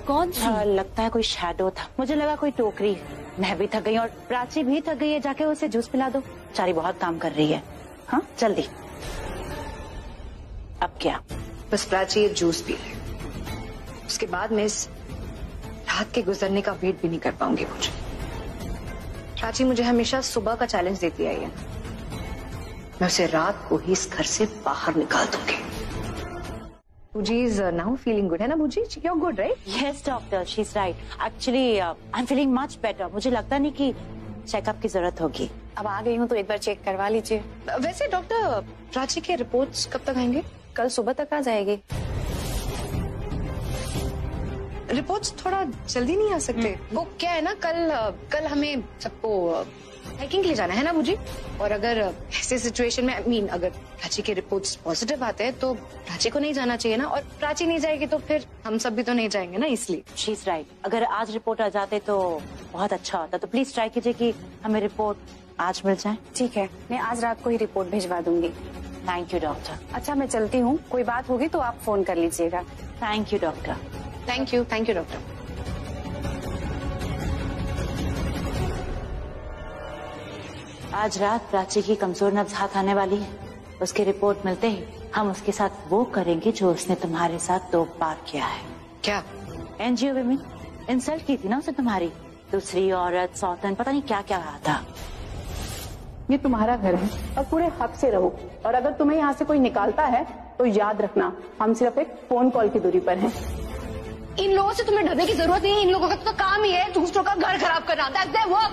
कौन सी? लगता है कोई शैडो था, मुझे लगा कोई टोकरी। मैं भी थक गई और प्राची भी थक गई है, जाके उसे जूस पिला दो, बेचारी बहुत काम कर रही है। हाँ जल्दी। अब क्या? बस प्राची ये जूस पी ले, उसके बाद मैं इस रात के गुजरने का वेट भी नहीं कर पाऊंगी। मुझे प्राची मुझे हमेशा सुबह का चैलेंज देती आई है, मैं उसे रात को ही इस घर से बाहर निकाल दूंगी। Buji is now feeling good, है ना बुजी? You're good, right? Yes, doctor, she's right. Actually, I'm feeling much better. मुझे लगता नहीं कि चेकअप की जरूरत होगी। अब आ गई हूँ तो एक बार चेक करवा लीजिए। वैसे डॉक्टर, प्राची के रिपोर्ट्स कब तक आएंगे? कल सुबह तक आ जाएगी। रिपोर्ट्स थोड़ा जल्दी नहीं आ सकते? वो क्या है ना, कल हमें सबको हाइकिंग के लिए जाना है ना बुजी, और अगर ऐसे सिचुएशन में अगर प्राची के रिपोर्ट्स पॉजिटिव आते हैं तो प्राची को नहीं जाना चाहिए ना, और प्राची नहीं जाएगी तो फिर हम सब भी तो नहीं जाएंगे ना, इसलिए। She is right. अगर आज रिपोर्ट आ जाते तो बहुत अच्छा होता, तो प्लीज ट्राई कीजिए कि हमें रिपोर्ट आज मिल जाए। ठीक है, मैं आज रात को ही रिपोर्ट भिजवा दूंगी। Thank you doctor. अच्छा मैं चलती हूँ, कोई बात होगी तो आप फोन कर लीजिएगा। Thank you doctor. Thank you doctor. आज रात प्राची की कमजोर नब्ज हाथ आने वाली है, उसकी रिपोर्ट मिलते ही हम उसके साथ वो करेंगे जो उसने तुम्हारे साथ 2 बार किया है। क्या? एनजीओ विमेन इंसल्ट की थी ना उसे, तुम्हारी दूसरी औरत, सौतन, पता नहीं क्या क्या रहा था। ये तुम्हारा घर है और पूरे हक से रहो, और अगर तुम्हें यहाँ से कोई निकालता है तो याद रखना हम सिर्फ एक फोन कॉल की दूरी पर हैं। इन लोगों से तुम्हें डरने की जरूरत नहीं है, इन लोगों का तो काम ही है दूसरों का घर खराब करना। That's their work।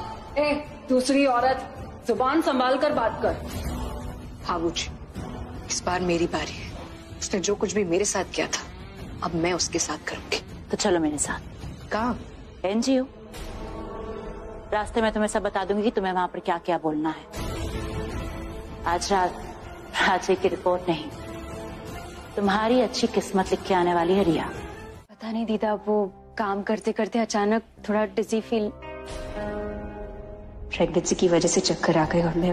दूसरी औरत, जुबान संभाल कर बात कर। हाँ बुजी, इस बार मेरी बारी है। उसने जो कुछ भी मेरे साथ किया था अब मैं उसके साथ करूंगी। तो चलो मेरे साथ। कहाँ? एनजीओ। रास्ते में तुम्हें सब बता दूंगी कि तुम्हें वहाँ पर क्या क्या बोलना है। आज रात प्राची की रिपोर्ट नहीं, तुम्हारी अच्छी किस्मत लिख के आने वाली है रिया। पता नहीं दीदा, वो काम करते करते अचानक थोड़ा डिजी फील, प्रेगनेंसी की वजह से चक्कर आ गए और मैं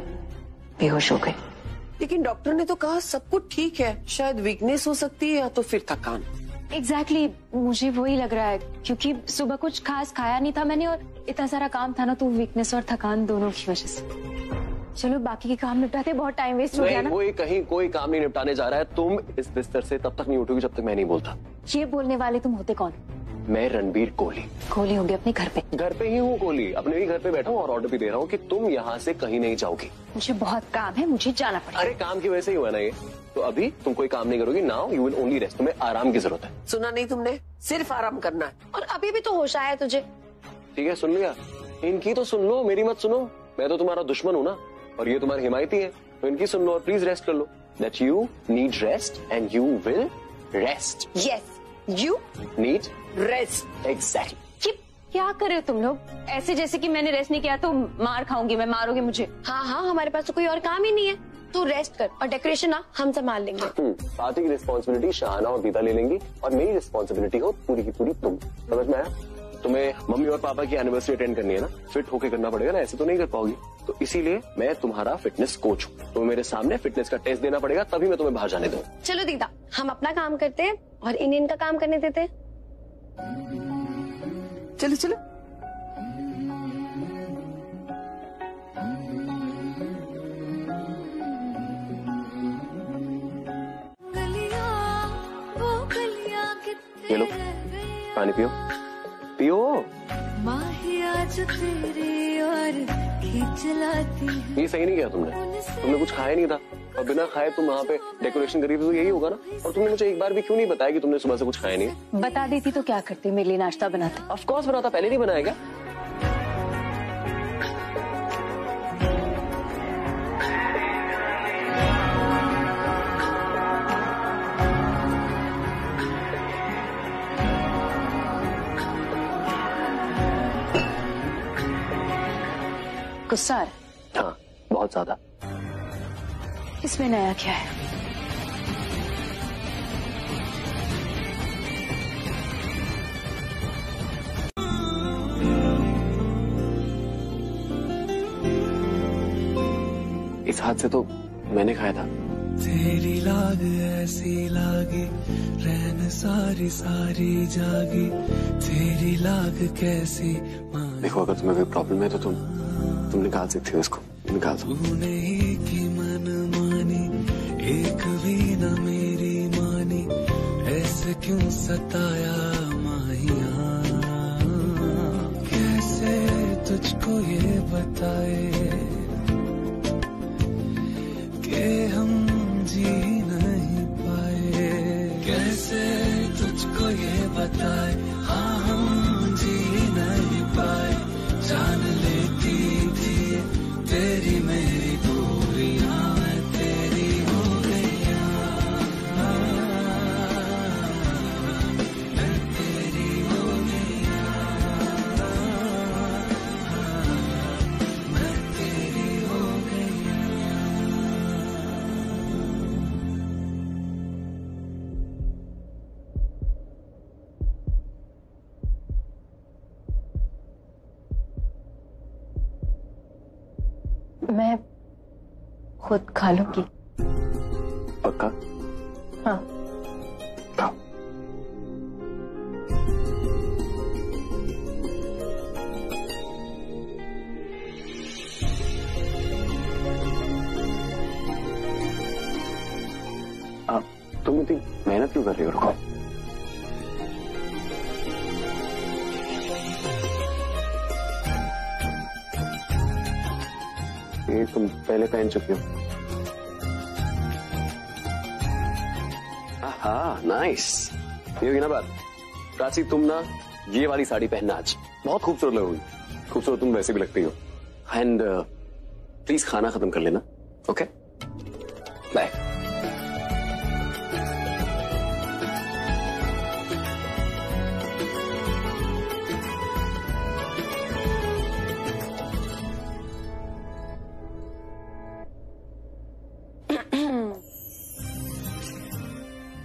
बेहोश हो गई। लेकिन डॉक्टर ने तो कहा सब कुछ ठीक है, शायद वीकनेस हो सकती है या तो फिर थकान। एग्जैक्टली, मुझे वही लग रहा है क्योंकि सुबह कुछ खास खाया नहीं था मैंने और इतना सारा काम था ना, तो वीकनेस और थकान दोनों की वजह से। चलो बाकी के काम निपटाते, बहुत टाइम वेस्ट हो गया ना। कोई काम नहीं निपटाने जा रहा है। तुम इस बिस्तर से तब तक नहीं उठोगी जब तक मैं नहीं बोलता। ये बोलने वाले तुम होते कौन? मैं रणबीर कोहली। कोहली होंगे अपने घर पे? घर पे ही हूँ कोहली, अपने ही घर पे बैठा हूँ और ऑर्डर भी दे रहा हूँ कि तुम यहाँ से कहीं नहीं जाओगी। मुझे बहुत काम है, मुझे जाना पड़ेगा। अरे काम की वजह से ही हुआ ना ये। तो अभी तुम कोई काम नहीं करोगी। Now you will only rest. तुम्हें आराम की जरूरत है। सुना नहीं तुमने? सिर्फ आराम करना है। और अभी भी तो होश आया है तुझे। ठीक है, सुन लिया। इनकी तो सुन लो, मेरी मत सुनो। मैं तो तुम्हारा दुश्मन हूँ ना, और ये तुम्हारी हिमायती है, तो इनकी सुन लो और प्लीज रेस्ट कर लो। That you need rest and you will rest. Yes, you need rest. Exactly. क्या कर रहे हो तुम लोग? ऐसे जैसे कि मैंने रेस्ट नहीं किया तो मार खाऊंगी मैं, मारोगे मुझे। हाँ हाँ, हमारे पास तो कोई और काम ही नहीं है, तू रेस्ट कर और डेकोरेशन ना हम संभाल लेंगे। पार्टी की रिस्पॉन्सिबिलिटी शाहाना और दीदा ले लेंगी और मेरी रिस्पॉन्सिबिलिटी हो पूरी की पूरी तुम। समझ में आया? तुम्हें मम्मी और पापा की एनिवर्सरी अटेंड करनी है ना, फिट होके करना पड़ेगा ना, ऐसे तो नहीं कर पाओगी। तो इसीलिए मैं तुम्हारा फिटनेस कोच हूँ, तो मेरे सामने फिटनेस का टेस्ट देना पड़ेगा, तभी मैं तुम्हें बाहर जाने दूँ। चलो दीदा, हम अपना काम करते हैं और इन्हें इनका काम करने देते हैं। चलो चलो। ये लो पानी पियो पियो। ये सही नहीं किया तुमने कुछ खाया नहीं था और बिना खाए तुम वहाँ पे डेकोरेशन करी थी, तो यही होगा ना। और तुमने मुझे एक बार भी क्यों नहीं बताया कि तुमने सुबह से कुछ खाया नहीं? बता देती तो क्या करती, मेरे लिए नाश्ता बनाते। ऑफ कोर्स बनाता, पहले नहीं बनाया क्या? गुस्सा? हाँ, बहुत ज्यादा। इसमें नया क्या है? हाथ से तो मैंने खाया था। तेरी लाग ऐसी लागी, रैन सारी सारी जागी, तेरी लाग कैसी। देखो अगर तुम्हें कोई प्रॉब्लम है तो तुम निकाल सकते हो इसको, निकाल दो। नहीं की मन मानी, एक भी न मेरी मानी, ऐसे क्यों सताया माहिया। कैसे तुझको ये बताए कि हम जी नहीं पाए, कैसे तुझको ये बताए, हाँ हम जी नहीं पाए। जान लेती थी तेरी मेरी दूरियां, मैं तेरी हो गईया, मैं तेरी हो गईया, मैं तेरी हो गईया। मैं खुद खा लूंगी। पक्का? हाँ। खाओ। तुम इतनी मेहनत क्यों कर रही हो? रुको। ये तुम पहले पहन चुकी हो। हाँ नाइस। ये होगी ना बात। प्राची तुम ना ये वाली साड़ी पहनना आज, बहुत खूबसूरत लगोगी। खूबसूरत तुम वैसे भी लगती हो। एंड प्लीज खाना खत्म कर लेना। Okay bye.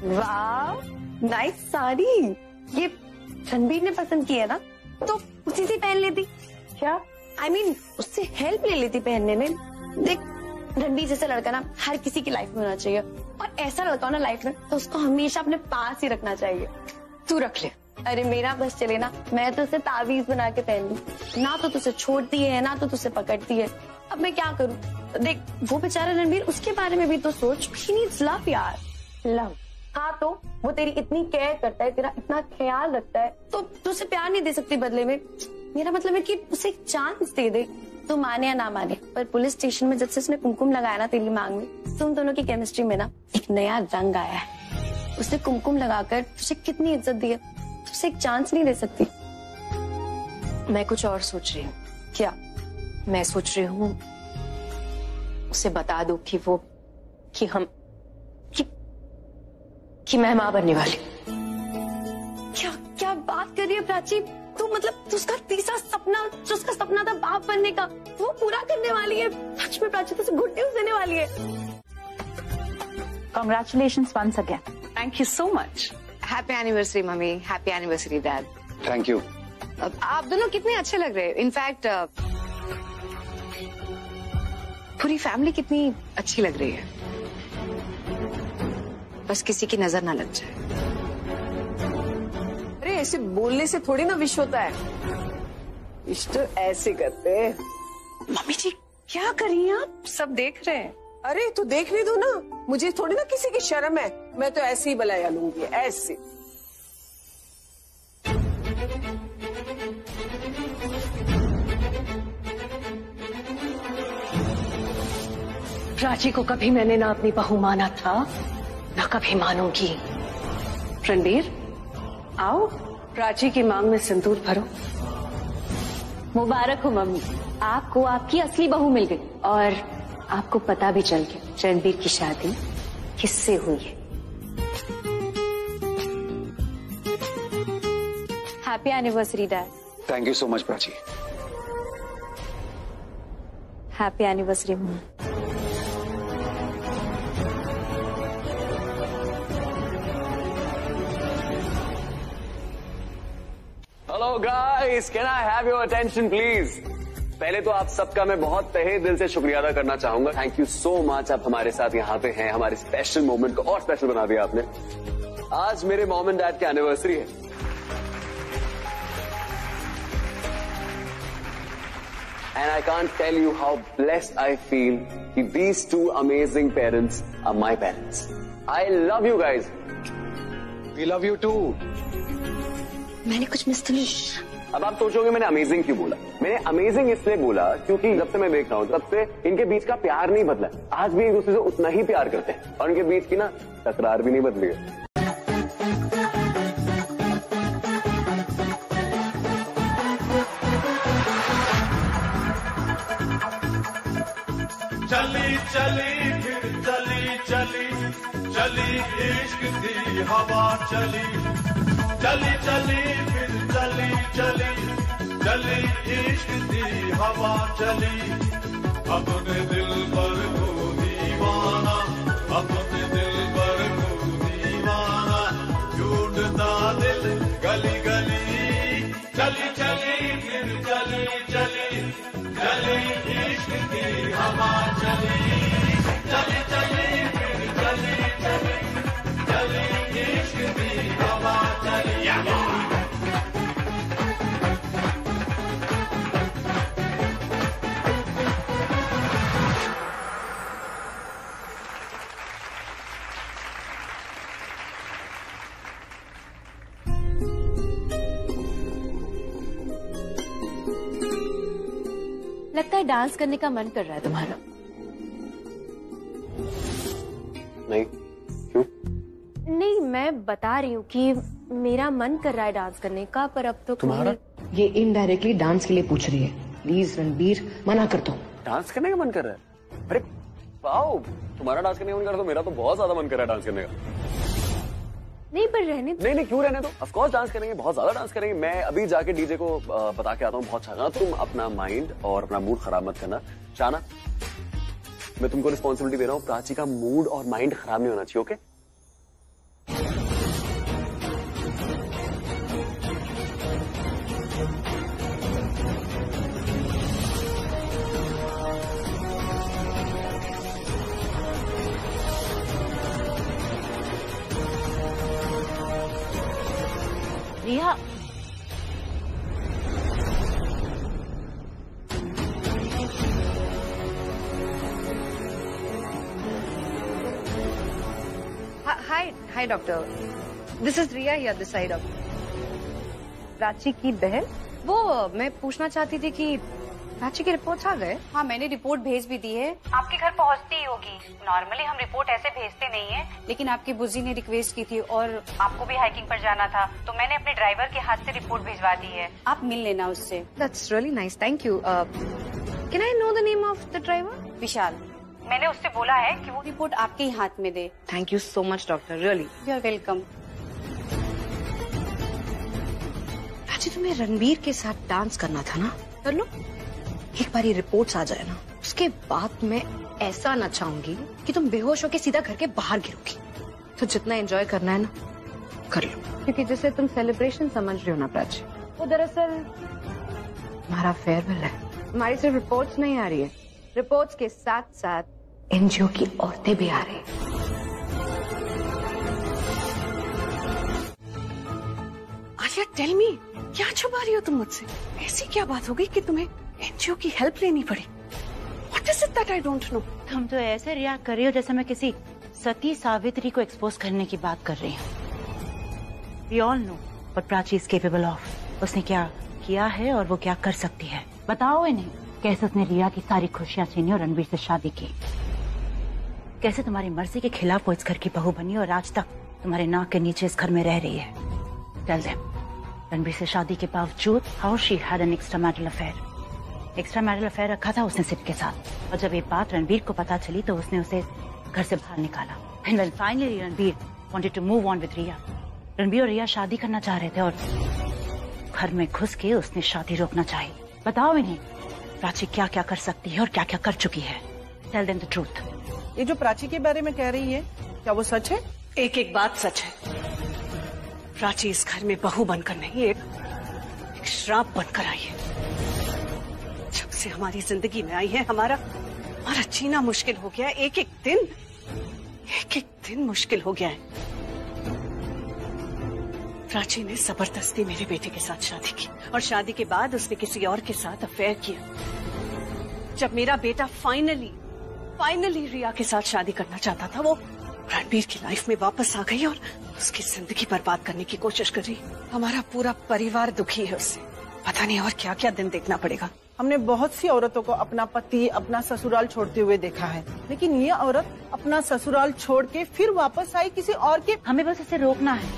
वाह नाइस साड़ी। ये रणबीर ने पसंद की है ना, तो उसी से पहन लेती। क्या I mean, उससे हेल्प ले लेती पहनने में। देख रणबीर जैसा लड़का ना हर किसी की लाइफ में होना चाहिए, और ऐसा लड़का हो ना लाइफ में तो उसको हमेशा अपने पास ही रखना चाहिए। तू रख ले। अरे मेरा बस चले ना, मैं तो उसे ताबीज बना के पहन लूं। ना तो तुझे छोड़ती है ना तो तुझे पकड़ती है। अब मैं क्या करूं? देख वो बेचारा रणबीर, उसके बारे में भी तो सोच। He needs love यार। लव? हाँ तो वो तेरी इतनी केयर करता है, तेरा इतना ख्याल रखता है, तो तू उसे प्यार नहीं दे सकती बदले में? मेरा मतलब है कि उसे एक चांस दे दे। तू माने या ना माने, पर पुलिस स्टेशन में जब से उसने कुमकुम लगाया ना तेरी मांग में, तुम दोनों की केमिस्ट्री में ना एक नया रंग आया है। उसने कुमकुम लगाकर तुझे कितनी इज्जत दी है, तो उसे एक चांस नहीं दे सकती? मैं कुछ और सोच रही हूँ। क्या? मैं सोच रही हूँ उसे बता दो कि वो कि मैं माँ बनने वाली। क्या क्या बात कर रही है प्राची? तू मतलब उसका तीसरा सपना, जो उसका सपना था बाप बनने का, वो पूरा करने वाली है? सच में प्राची तुझे गुड न्यूज देने वाली है। Congratulations once again. Thank you so much. Happy anniversary mummy, happy anniversary dad. Thank you. आप दोनों कितने अच्छे लग रहे हैं। इनफैक्ट पूरी फैमिली कितनी अच्छी लग रही है। बस किसी की नजर ना लग जाए। अरे ऐसे बोलने से थोड़ी ना विश होता है, विश तो ऐसे करते हैं। मम्मी जी क्या कर रही हैं आप? सब देख रहे हैं। अरे तो देखने दो ना, मुझे थोड़ी ना किसी की शर्म है। मैं तो ऐसे ही बलाया लूंगी, ऐसे। प्राची को कभी मैंने ना अपनी बहू माना था, ना कभी मानूंगी। रणबीर आओ, प्राची की मांग में सिंदूर भरो। मुबारक हो मम्मी, आपको आपकी असली बहू मिल गई, और आपको पता भी चल गया रणबीर की शादी किससे हुई है। Happy anniversary dad. Thank you so much Prachi. Happy anniversary mummy. Hello guys, can I have your attention please? पहले तो आप सबका मैं बहुत तहे दिल से शुक्रिया अदा करना चाहूंगा। थैंक यू सो मच, आप हमारे साथ यहाँ पे हैं, हमारे स्पेशल मोमेंट को और स्पेशल बना दिया आपने। आज मेरे मॉम एंड डैड की एनिवर्सरी है। And I can't tell you how blessed I feel that these two amazing parents are my parents. I love you guys. We love you too. मैंने कुछ मिस तो नहीं। अब आप सोचोगे मैंने अमेजिंग क्यों बोला? मैंने अमेजिंग इसलिए बोला क्योंकि जब से मैं देख रहा हूँ तब से इनके बीच का प्यार नहीं बदला। आज भी एक दूसरे से उतना ही प्यार करते हैं और इनके बीच की ना तकरार भी नहीं बदली है। चली चली फिर चली चली चली इश्क की हवा चली चली चली फिर चली चली चली इश्क की हवा चली अपने दिल पर को दीवाना अपने दिल पर को दीवाना ढूंढता दिल गली गली चली चली फिर चली चली चली इश्क की हवा चली चली चली फिर चली चली चली इश्क की हवा चली। लगता है डांस करने का मन कर रहा है तुम्हारा। नहीं, क्यों? नहीं, मैं बता रही हूँ कि मेरा मन कर रहा है डांस करने का, पर अब तो तुम्हारा? ये इनडायरेक्टली डांस के लिए पूछ रही है। प्लीज रणबीर, मना कर दो। डांस करने का मन कर रहा है? अरे वाओ, तुम्हारा डांस करने का मन कर रहा है तो मेरा तो बहुत ज्यादा मन कर रहा है डांस करने का। नहीं, पर रहने दो। नहीं, क्यों रहने दो? ऑफ कोर्स डांस करेंगे, बहुत ज्यादा डांस करेंगे। मैं अभी जाके डीजे को बता के आता हूँ बहुत अच्छा। तुम अपना माइंड और अपना मूड खराब मत करना। शाना, मैं तुमको रिस्पॉन्सिबिलिटी दे रहा हूँ, प्राची का मूड और माइंड खराब नहीं होना चाहिए। Okay? Riya, hi doctor, this is Riya here this side of. Prachi की बहन, वो मैं पूछना चाहती थी कि प्राची की रिपोर्ट्स आ गए? हाँ, मैंने रिपोर्ट भेज भी दी है। आपके घर पहुंचती ही होगी। नॉर्मली हम रिपोर्ट ऐसे भेजते नहीं है, लेकिन आपकी बुजी ने रिक्वेस्ट की थी और आपको भी हाइकिंग पर जाना था तो मैंने अपने ड्राइवर के हाथ से रिपोर्ट भिजवा दी है। आप मिल लेना उससे। That's really nice, thank you. Can I know the name of the driver? Vishal. मैंने उससे बोला है कि वो रिपोर्ट आपके ही हाथ में दे। Thank you so much doctor, really. You are welcome. Prachi, तुम्हें रणबीर के साथ डांस करना था ना, कर लो। एक बार ये रिपोर्ट्स आ जाए ना, उसके बाद मैं ऐसा नचाऊंगी कि तुम बेहोश होके सीधा घर के बाहर गिरोगी। तो जितना एंजॉय करना है ना, कर लो। क्योंकि जिसे तुम सेलिब्रेशन समझ रही हो ना प्राची, वो दरअसल हमारा फेयरवेल है। हमारी सिर्फ रिपोर्ट्स नहीं आ रही है, रिपोर्ट्स के साथ साथ एनजीओ की औरतें भी आ रही है। आलिया, टेल मी, क्या छुपा रही हो तुम मुझसे? ऐसी क्या बात हो गई कि तुम्हें एनजीओ की हेल्प लेनी पड़ी? What is it that I don't know? तुम तो ऐसे रिएक्ट कर रही हो जैसे मैं किसी सती सावित्री को एक्सपोज करने की बात कर रही हूँ। We all know what Prachi is capable of. उसने क्या किया है और वो क्या कर सकती है। बताओ इन्हें, कैसे उसने रिया की सारी खुशियां छीनी और रणबीर से शादी की। कैसे तुम्हारी मर्जी के खिलाफ वो इस घर की बहू बनी और आज तक तुम्हारे नाक के नीचे इस घर में रह रही है। Tell them, रणबीर से शादी के बावजूद how she had an extramarital affair. Extramarital affair रखा था उसने सिड के साथ, और जब ये बात रणबीर को पता चली तो उसने उसे घर से बाहर निकाला। And when finally Ranbir wanted to move on with रिया, रणबीर और रिया शादी करना चाह रहे थे और घर में घुस के उसने शादी रोकना चाही। बताओ इन्हें, प्राची क्या क्या कर सकती है और क्या क्या कर चुकी है। Tell them the truth. ये जो प्राची के बारे में कह रही है, क्या वो सच है? एक एक बात सच है। प्राची इस घर में बहू बनकर नहीं, एक श्राप बनकर आई है। जब से हमारी जिंदगी में आई है, हमारा जीना मुश्किल हो गया है। एक एक दिन मुश्किल हो गया है। प्राची ने जबरदस्ती मेरे बेटे के साथ शादी की और शादी के बाद उसने किसी और के साथ अफेयर किया। जब मेरा बेटा फाइनली रिया के साथ शादी करना चाहता था, वो रणबीर की लाइफ में वापस आ गई और उसकी जिंदगी बर्बाद करने की कोशिश कर रही। हमारा पूरा परिवार दुखी है उससे। पता नहीं और क्या क्या दिन देखना पड़ेगा। हमने बहुत सी औरतों को अपना पति, अपना ससुराल छोड़ते हुए देखा है, लेकिन ये औरत अपना ससुराल छोड़ के फिर वापस आई किसी और के। हमें बस इसे रोकना है।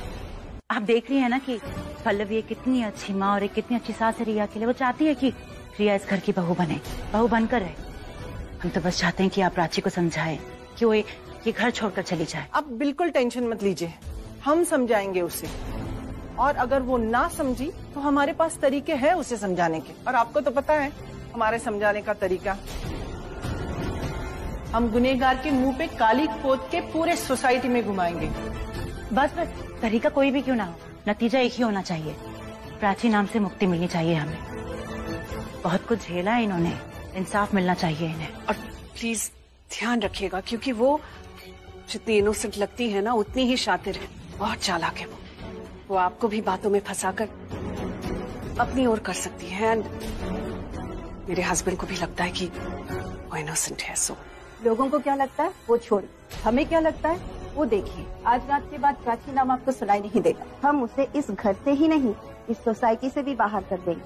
आप देख रही है ना कि पल्लवी एक कितनी अच्छी माँ और एक कितनी अच्छी सास है रिया के लिए। वो चाहती है कि रिया इस घर की बहू बने, बहू बनकर रहे। हम तो बस चाहते हैं कि आप प्राची को समझाएं कि वो ये घर छोड़कर चली जाए। आप बिल्कुल टेंशन मत लीजिए, हम समझाएंगे उसे। और अगर वो ना समझी तो हमारे पास तरीके हैं उसे समझाने के। और आपको तो पता है हमारे समझाने का तरीका। हम गुनहगार के मुंह पे काली पोत के पूरे सोसाइटी में घुमाएंगे। बस तरीका कोई भी क्यों ना हो, नतीजा एक ही होना चाहिए। प्राची नाम से मुक्ति मिलनी चाहिए हमें। बहुत कुछ झेला है इन्होंने, इंसाफ मिलना चाहिए इन्हें। और प्लीज ध्यान रखिएगा, क्योंकि वो जितनी इनोसेंट लगती है ना, उतनी ही शातिर है। बहुत चालाक है वो आपको भी बातों में फंसाकर अपनी ओर कर सकती है। एंड मेरे हस्बैंड को भी लगता है कि वो इनोसेंट है। सो लोगों को क्या लगता है वो छोड़, हमें क्या लगता है वो देखिए। आज रात के बाद प्राची नाम आपको सुनाई नहीं देगा। हम उसे इस घर से ही नहीं, इस सोसाइटी से भी बाहर कर देंगे।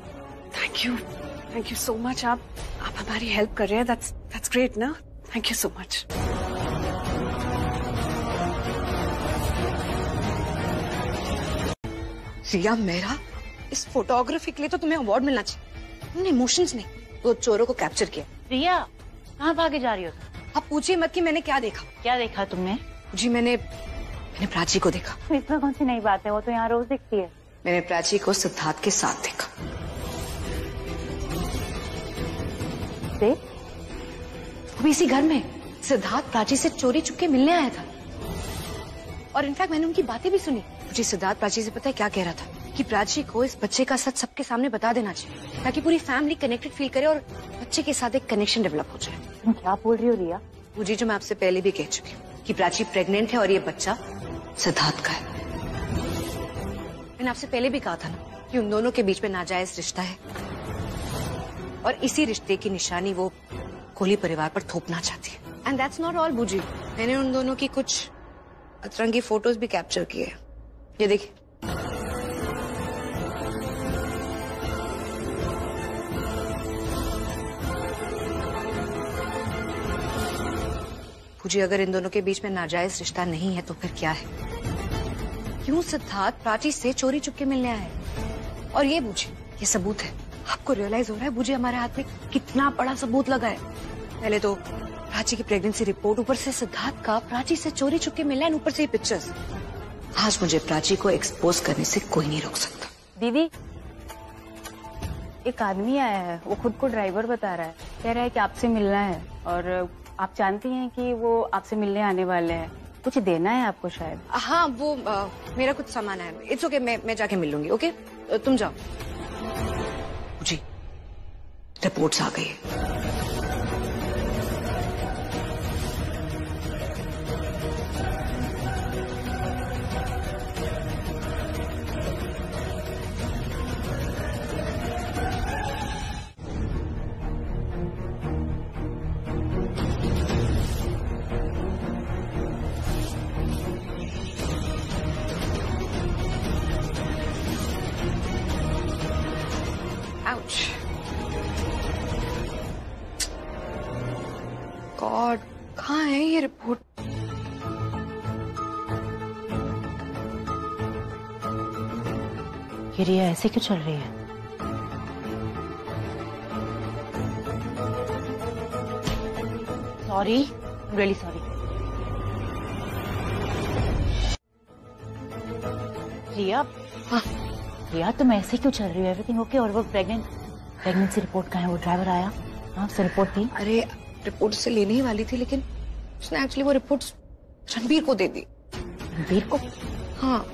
Thank you so much. आप हमारी हेल्प कर रहे हैं। दैट्स ग्रेट ना। Thank you so much. Riya मेरा, इस फोटोग्राफी के लिए तो तुम्हें अवार्ड मिलना चाहिए। तुमने इमोशंस नहीं, वो चोरों को कैप्चर किया। रिया कहाँ भागे जा रही हो? आप पूछिए मत कि मैंने क्या देखा। क्या देखा तुमने? जी मैंने प्राची को देखा। इसमें कौन सी नई बात है, वो तो यहाँ रोज दिखती है। मैंने प्राची को सिद्धार्थ के साथ देखा। अभी इसी घर में सिद्धार्थ प्राची से चोरी चुपके मिलने आया था। और इनफैक्ट मैंने उनकी बातें भी सुनी। मुझे सिद्धार्थ प्राची से पता है क्या कह रहा था, कि प्राची को इस बच्चे का सच सबके सामने बता देना चाहिए, ताकि पूरी फैमिली कनेक्टेड फील करे और बच्चे के साथ एक कनेक्शन डेवलप हो जाए। तुम क्या बोल रही हो रिया? मुझे जो मैं आपसे पहले भी कह चुकी हूँ कि प्राची प्रेग्नेंट है और ये बच्चा सिद्धार्थ का है। मैंने आपसे पहले भी कहा था ना कि उन दोनों के बीच में नाजायज रिश्ता है, और इसी रिश्ते की निशानी वो कोहली परिवार पर थोपना चाहती है। एंड दैट्स नॉट ऑल बूजी, मैंने उन दोनों की कुछ अतरंगी फोटोज भी कैप्चर किए। ये देखिए। पूजी, अगर इन दोनों के बीच में नाजायज रिश्ता नहीं है तो फिर क्या है? क्यों सिद्धार्थ प्राची से चोरी चुपके मिलने आए? और ये बूजी, ये सबूत है। आपको रियलाइज हो रहा है बूजी हमारे हाथ में कितना बड़ा सबूत लगा है? पहले तो प्राची की प्रेगनेंसी रिपोर्ट, ऊपर से सिद्धार्थ का प्राची से चोरी चुपके मिलना, ऊपर से ये पिक्चर्स। आज मुझे प्राची को एक्सपोज करने से कोई नहीं रोक सकता। दीदी, एक आदमी आया है, वो खुद को ड्राइवर बता रहा है, कह रहा है कि आपसे मिलना है, और आप जानती हैं कि वो आपसे मिलने आने वाले हैं। कुछ देना है आपको शायद। हाँ, वो मेरा कुछ सामान है। इट्स ओके, मैं जाके मिल लूंगी। ओके, तुम जाओ। जी, रिपोर्ट्स आ गई है। गॉड, कहाँ है ये रिपोर्ट? ये रिया ऐसे क्यों चल रही है? Sorry, really sorry. रिया, हाँ रिया, तुम ऐसे क्यों चल रही हो? Everything okay? और वो प्रेगनेंसी रिपोर्ट का है? वो ड्राइवर आया? हाँ, उससे रिपोर्ट दी? अरे रिपोर्ट से लेने ही वाली थी, लेकिन उसने एक्चुअली वो रिपोर्ट्स रणबीर को दे दी। रणबीर को? हाँ,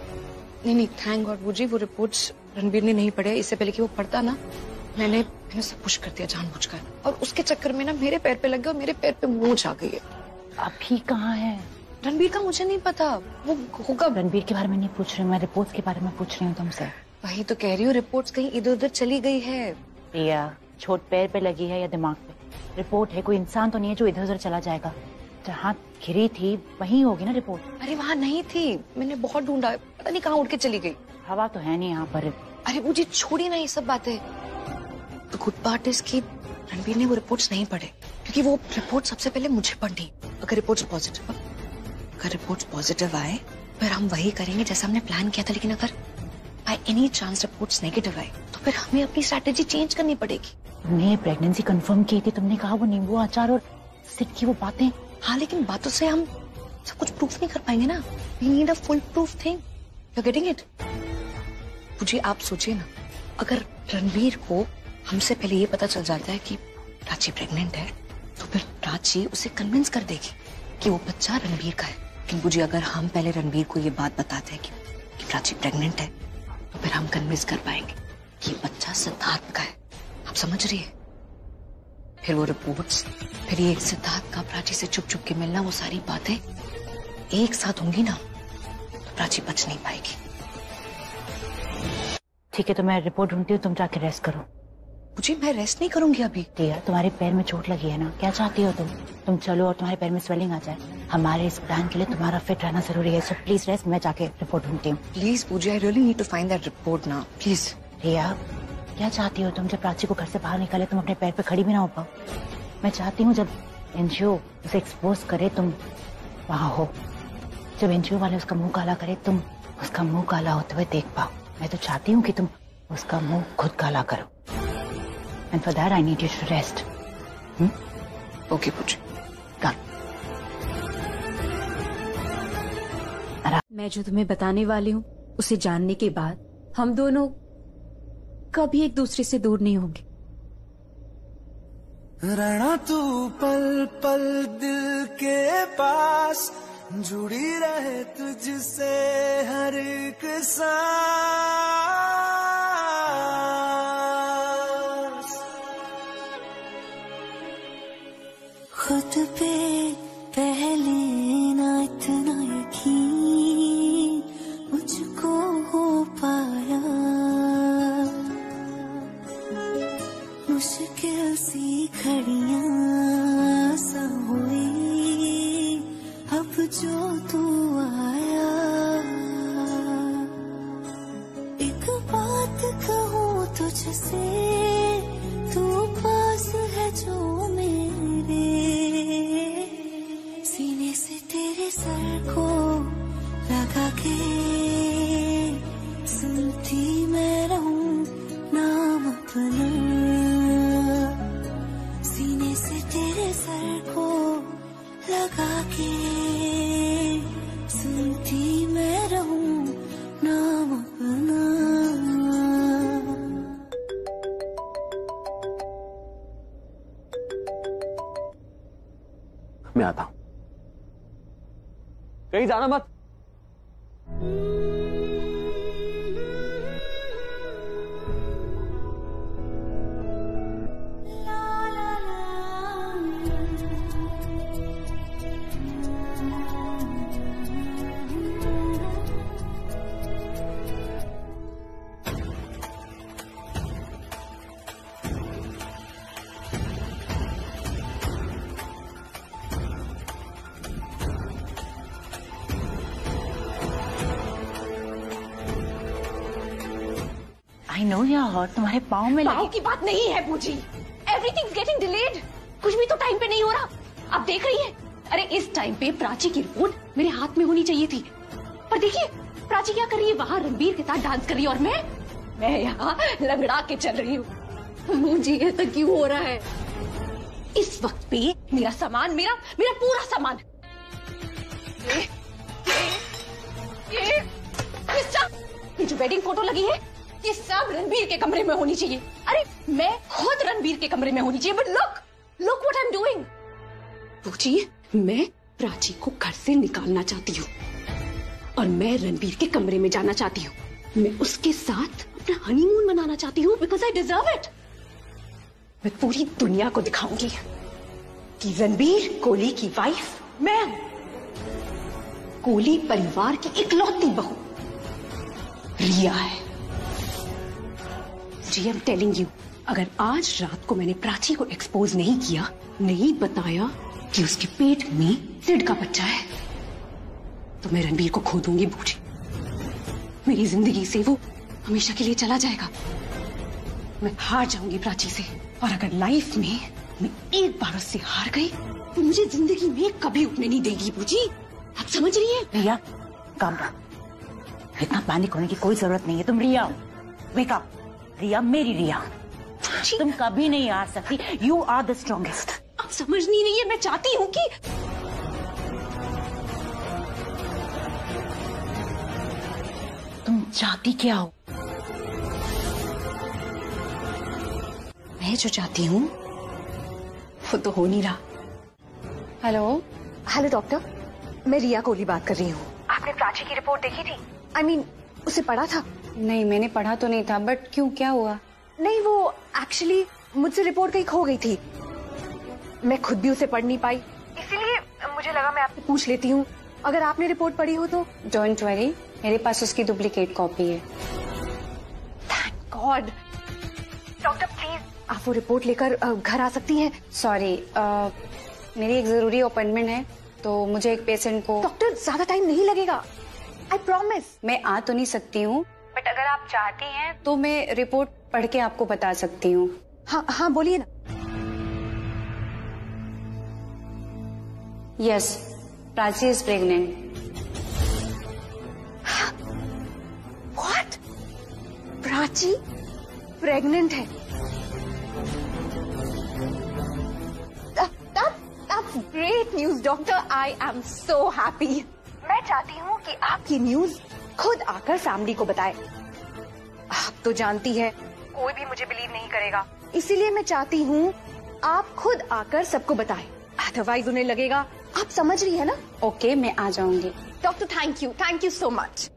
नहीं, थैंक गॉड बूजी, वो रिपोर्ट्स रणबीर ने नहीं पढ़े। इससे पहले कि वो पढ़ता ना, मैंने सब पुश कर दिया जानबूझकर, और उसके चक्कर में ना मेरे पैर पे लग गया और मेरे पैर पे मोच आ गई है। अभी कहाँ है रणबीर का? मुझे नहीं पता, वो होगा। रणबीर के बारे में नहीं पूछ रही हूँ मैं, रिपोर्ट्स के बारे में पूछ रही हूँ तुमसे। वही तो कह रही हूँ, रिपोर्ट्स कहीं इधर उधर चली गई है। प्रिया, चोट पैर पे लगी है या दिमाग पे? रिपोर्ट है, कोई इंसान तो नहीं है जो इधर उधर चला जाएगा। जहाँ गिरी थी वहीं होगी ना रिपोर्ट। अरे वहाँ नहीं थी, मैंने बहुत ढूंढा, पता नहीं कहाँ उड़ के चली गई। हवा तो है नहीं यहाँ पर। अरे मुझे छोड़ी ना ये सब बातें। तो गुड पार्ट इज कि रणबीर ने वो रिपोर्ट्स नहीं पढ़े, क्योंकि वो रिपोर्ट सबसे पहले मुझे पढ़नी। अगर रिपोर्ट्स पॉजिटिव आए फिर हम वही करेंगे जैसा हमने प्लान किया था, लेकिन अगर by any chance reports negative आए तो फिर हमें अपनी स्ट्रैटेजी चेंज करनी पड़ेगी। तुमने प्रेगनेंसी कंफर्म की थी, तुमने कहा वो नींबू अचार और सिट की वो बातें। हाँ, लेकिन बातों से हम सब कुछ प्रूफ नहीं कर पाएंगे ना। We need a full proof thing. You getting it? मुझे आप सोचिए ना, अगर रणबीर को हमसे पहले ये पता चल जाता है कि प्राची प्रेग्नेंट है, तो फिर प्राची उसे कन्विंस कर देगी कि वो बच्चा रणबीर का है। लेकिन मुझे अगर हम पहले रणबीर को ये बात बताते हैं कि प्राची प्रेग्नेंट है, तो फिर हम कन्विंस कर पाएंगे कि बच्चा सिद्धार्थ का है। आप समझ रही है? फिर वो रिपोर्ट्स, फिर ये सिद्धार्थ का प्राची से चुप चुप के मिलना, वो सारी बातें एक साथ होंगी ना, तो प्राची बच नहीं पाएगी। ठीक है, तो मैं रिपोर्ट ढूंढती हूँ, तुम जाके रेस्ट करो। मुझे, मैं रेस्ट नहीं करूंगी अभी। प्रिया, तुम्हारे पैर में चोट लगी है ना, क्या चाहती हो तुम चलो और तुम्हारे पैर में स्वेलिंग आ जाए। हमारे इस प्लान के लिए तुम्हारा फिट रहना जरूरी है, सो प्लीज रेस्ट। मैं जाके रिपोर्ट ढूंढती हूँ। Please Pooja, I really need to find that report ना, प्लीज। प्रिया, क्या चाहती हो तुम? जब प्राची को घर से बाहर निकाले तुम अपने पैर पे खड़ी भी ना हो पाओ। मैं चाहती हूँ जब एनजीओ उसे एक्सपोज करे तुम वहाँ हो, जब एनजीओ वाले उसका मुंह काला करे तुम उसका मुंह काला होते हुए देख पाओ। मैं तो चाहती हूँ कि तुम उसका मुंह खुद काला करो, and for that I need you to rest. Okay Pooja. मैं जो तुम्हें बताने वाली हूँ उसे जानने के बाद हम दोनों कभी एक दूसरे से दूर नहीं होंगे। रहना तू पल पल दिल के पास, जुड़ी रहे तुझसे हर एक सांस। खुद पे पहले ना इतना यकीन मुझको हो पाया, मुश्किल सी घड़ियां सा हुई अब जो तू आया। एक बात कहूँ तुझसे, तू पास है जो मेरे, सीने से तेरे सर को लगा के सुनती मैं रहूं नाम अपना, सीने से तेरे सर को लगा के सुनती मैं रहूं नाम अपना। मैं आता हूं, कहीं जाना मत। आई नो यार, तुम्हारे पाँव में पाँव की बात नहीं है पूजी, एवरीथिंग गेटिंग डिलेड। कुछ भी तो टाइम पे नहीं हो रहा, आप देख रही है। अरे इस टाइम पे प्राची की रिपोर्ट मेरे हाथ में होनी चाहिए थी, पर देखिए प्राची क्या कर रही है, वहाँ रणबीर के साथ डांस कर रही है और मैं यहाँ लंगड़ा के चल रही हूँ। मुझे ऐसा क्यों हो रहा है? इस वक्त पे मेरा सामान, मेरा पूरा सामान, ये जो वेडिंग फोटो लगी है, ये सब रणबीर के कमरे में होनी चाहिए। अरे मैं खुद रणबीर के कमरे में होनी चाहिए, but look what I am doing. पूछिए, मैं प्राची को घर से निकालना चाहती हूँ और मैं रणबीर के कमरे में जाना चाहती हूँ। मैं उसके साथ अपना हनीमून मनाना चाहती हूँ बिकॉज आई डिजर्व इट। मैं पूरी दुनिया को दिखाऊंगी कि रणबीर कोहली की वाइफ मैं हूं। कोहली परिवार की इकलौती बहू रिया है। जी आई एम टेलिंग यू, अगर आज रात को मैंने प्राची को एक्सपोज नहीं किया, नहीं बताया कि उसके पेट में सिड का बच्चा है, तो मैं रणबीर को खो दूंगी बूढ़ी। मेरी जिंदगी से वो हमेशा के लिए चला जाएगा। मैं हार जाऊंगी प्राची से, और अगर लाइफ में मैं एक बार उससे हार गई तो मुझे जिंदगी में कभी उठने नहीं देगी बूढ़ी। आप समझ रही हैं? रिया, काम डाउन। इतना पैनिक होने की कोई जरूरत नहीं है। तुम रिया हो, वेक अप। रिया मेरी रिया, तुम कभी नहीं हार सकती। You are the strongest. आप समझ नहीं रही है, मैं चाहती हूँ कि तुम चाहती क्या हो? मैं जो चाहती हूँ वो तो हो नहीं रहा। हेलो हेलो डॉक्टर, मैं रिया कोहली बात कर रही हूँ। आपने प्राची की रिपोर्ट देखी थी? आई मीन उसे पढ़ा था? नहीं, मैंने पढ़ा तो नहीं था, बट क्यों, क्या हुआ? नहीं, वो एक्चुअली मुझसे रिपोर्ट कहीं खो गई थी। मैं खुद भी उसे पढ़ नहीं पाई, इसीलिए मुझे लगा मैं आपसे पूछ लेती हूँ। अगर आपने रिपोर्ट पढ़ी हो तो? डोंट वरी, मेरे पास उसकी डुप्लीकेट कॉपी है। Thank God. डॉक्टर प्लीज आप वो रिपोर्ट लेकर घर आ सकती हैं? सॉरी, मेरी एक जरूरी अपॉइंटमेंट है, तो मुझे एक पेशेंट को। डॉक्टर ज्यादा टाइम नहीं लगेगा, आई प्रॉमिस। मैं आ तो नहीं सकती हूँ, बट अगर आप चाहती हैं तो मैं रिपोर्ट पढ़ के आपको बता सकती हूँ। हाँ हाँ बोलिए ना। Yes, Prachi is pregnant. What? Prachi pregnant है? That's great news, doctor. I am so happy. मैं चाहती हूँ कि आपकी न्यूज खुद आकर फैमिली को बताए। आप तो जानती है कोई भी मुझे बिलीव नहीं करेगा, इसीलिए मैं चाहती हूँ आप खुद आकर सबको बताएं। अदरवाइज उन्हें लगेगा। आप समझ रही है ना? ओके, मैं आ जाऊंगी। Doctor thank you so much.